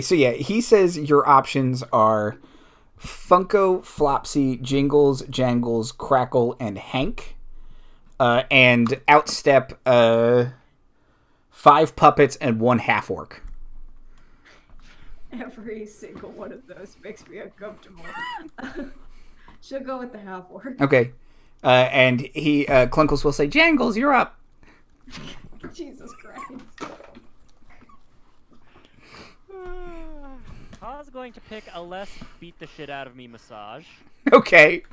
[SPEAKER 2] so yeah, he says your options are Funko, Flopsy, Jingles, Jangles, Crackle, and Hank. And outstep 5 puppets and 1 half-orc.
[SPEAKER 1] Every single one of those makes me uncomfortable. She'll go with the half-orc.
[SPEAKER 2] Okay. And he, Clunkles will say, Jangles, you're up.
[SPEAKER 1] Jesus Christ.
[SPEAKER 4] Kaw's going to pick a less beat the shit out of me massage.
[SPEAKER 2] Okay.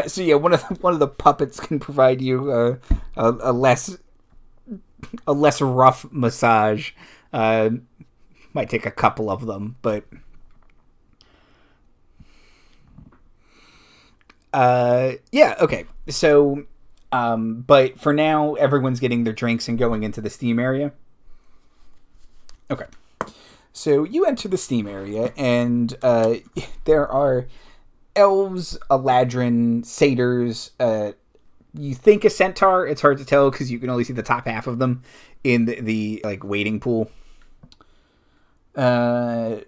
[SPEAKER 2] So yeah, one of the puppets can provide you a less rough massage. Might take a couple of them, but yeah, okay. So, but for now, everyone's getting their drinks and going into the steam area. Okay. So you enter the steam area, and there are elves, eladrin, satyrs. You think a centaur? It's hard to tell because you can only see the top half of them in the like wading pool. Dryads,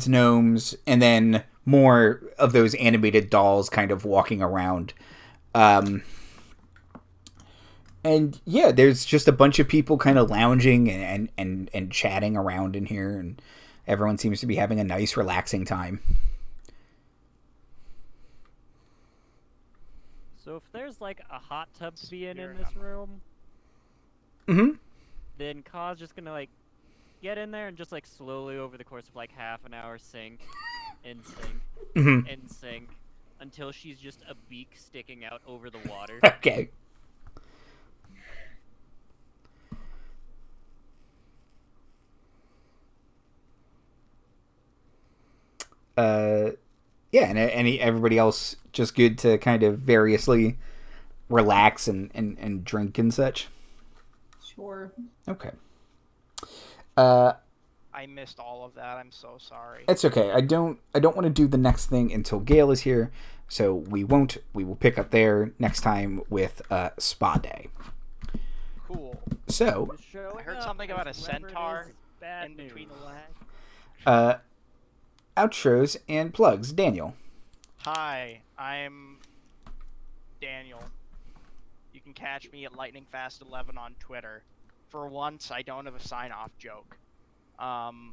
[SPEAKER 2] gnomes, and then more of those animated dolls kind of walking around. And yeah, there's just a bunch of people kind of lounging and chatting around in here, and everyone seems to be having a nice, relaxing time.
[SPEAKER 4] So if there's like a hot tub to be in this room, then Kaw's just gonna like get in there and just like slowly over the course of like half an hour sink and sink and sink until she's just a beak sticking out over the water.
[SPEAKER 2] Okay. Yeah, and everybody else just good to kind of variously relax and drink and such.
[SPEAKER 1] Sure.
[SPEAKER 2] Okay.
[SPEAKER 3] I missed all of that. I'm so sorry.
[SPEAKER 2] It's okay. I don't want to do the next thing until Gayle is here, So we won't. We will pick up there next time with Spa Day.
[SPEAKER 3] Cool.
[SPEAKER 2] So
[SPEAKER 3] I heard something about a centaur in between the lag.
[SPEAKER 2] Outros and plugs. Daniel.
[SPEAKER 3] Hi, I'm Daniel. You can catch me at LightningFast11 on Twitter. For once, I don't have a sign-off joke. I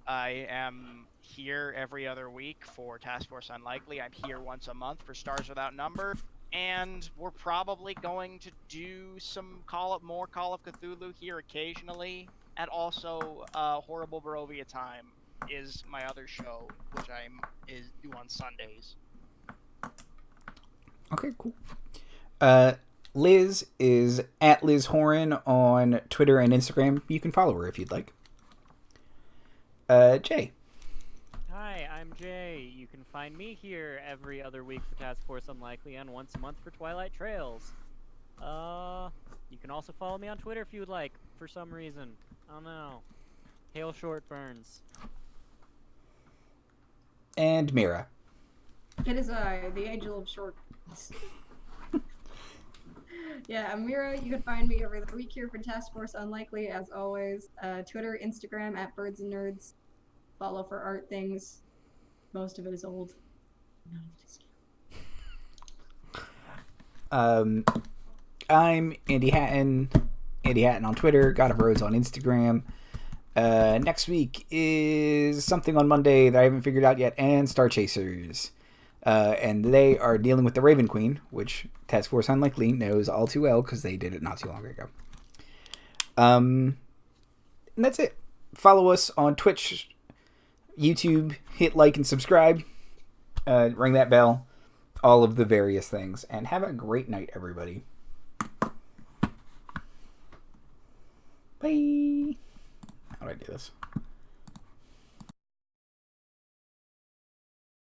[SPEAKER 3] am here every other week for Task Force Unlikely. I'm here once a month for Stars Without Number. And we're probably going to do some more Call of Cthulhu here occasionally. And also, Horrible Barovia Time is my other show, which I do on Sundays.
[SPEAKER 2] Okay, cool. Liz is at Liz Horan on Twitter and Instagram. You can follow her if you'd like. Jay.
[SPEAKER 4] Hi, I'm Jay. You can find me here every other week for Task Force Unlikely and once a month for Twilight Trails. You can also follow me on Twitter if you would like, for some reason. I don't know. Hail Short Burns.
[SPEAKER 2] And Mira.
[SPEAKER 1] It is I, the Angel of Short. Yeah, I'm Mira. You can find me every other week here for Task Force Unlikely, as always. Twitter, Instagram, at Birds and Nerds. Follow for art things. Most of it is old. None of it is new.
[SPEAKER 2] I'm Andy Hatton. Andy Hatton on Twitter. God of Roads on Instagram. Next week is something on Monday that I haven't figured out yet, and Star Chasers. And they are dealing with the Raven Queen, which Task Force Unlikely knows all too well because they did it not too long ago. And that's it. Follow us on Twitch, YouTube, hit like and subscribe, ring that bell, all of the various things, and have a great night, everybody. Bye. How do I do this?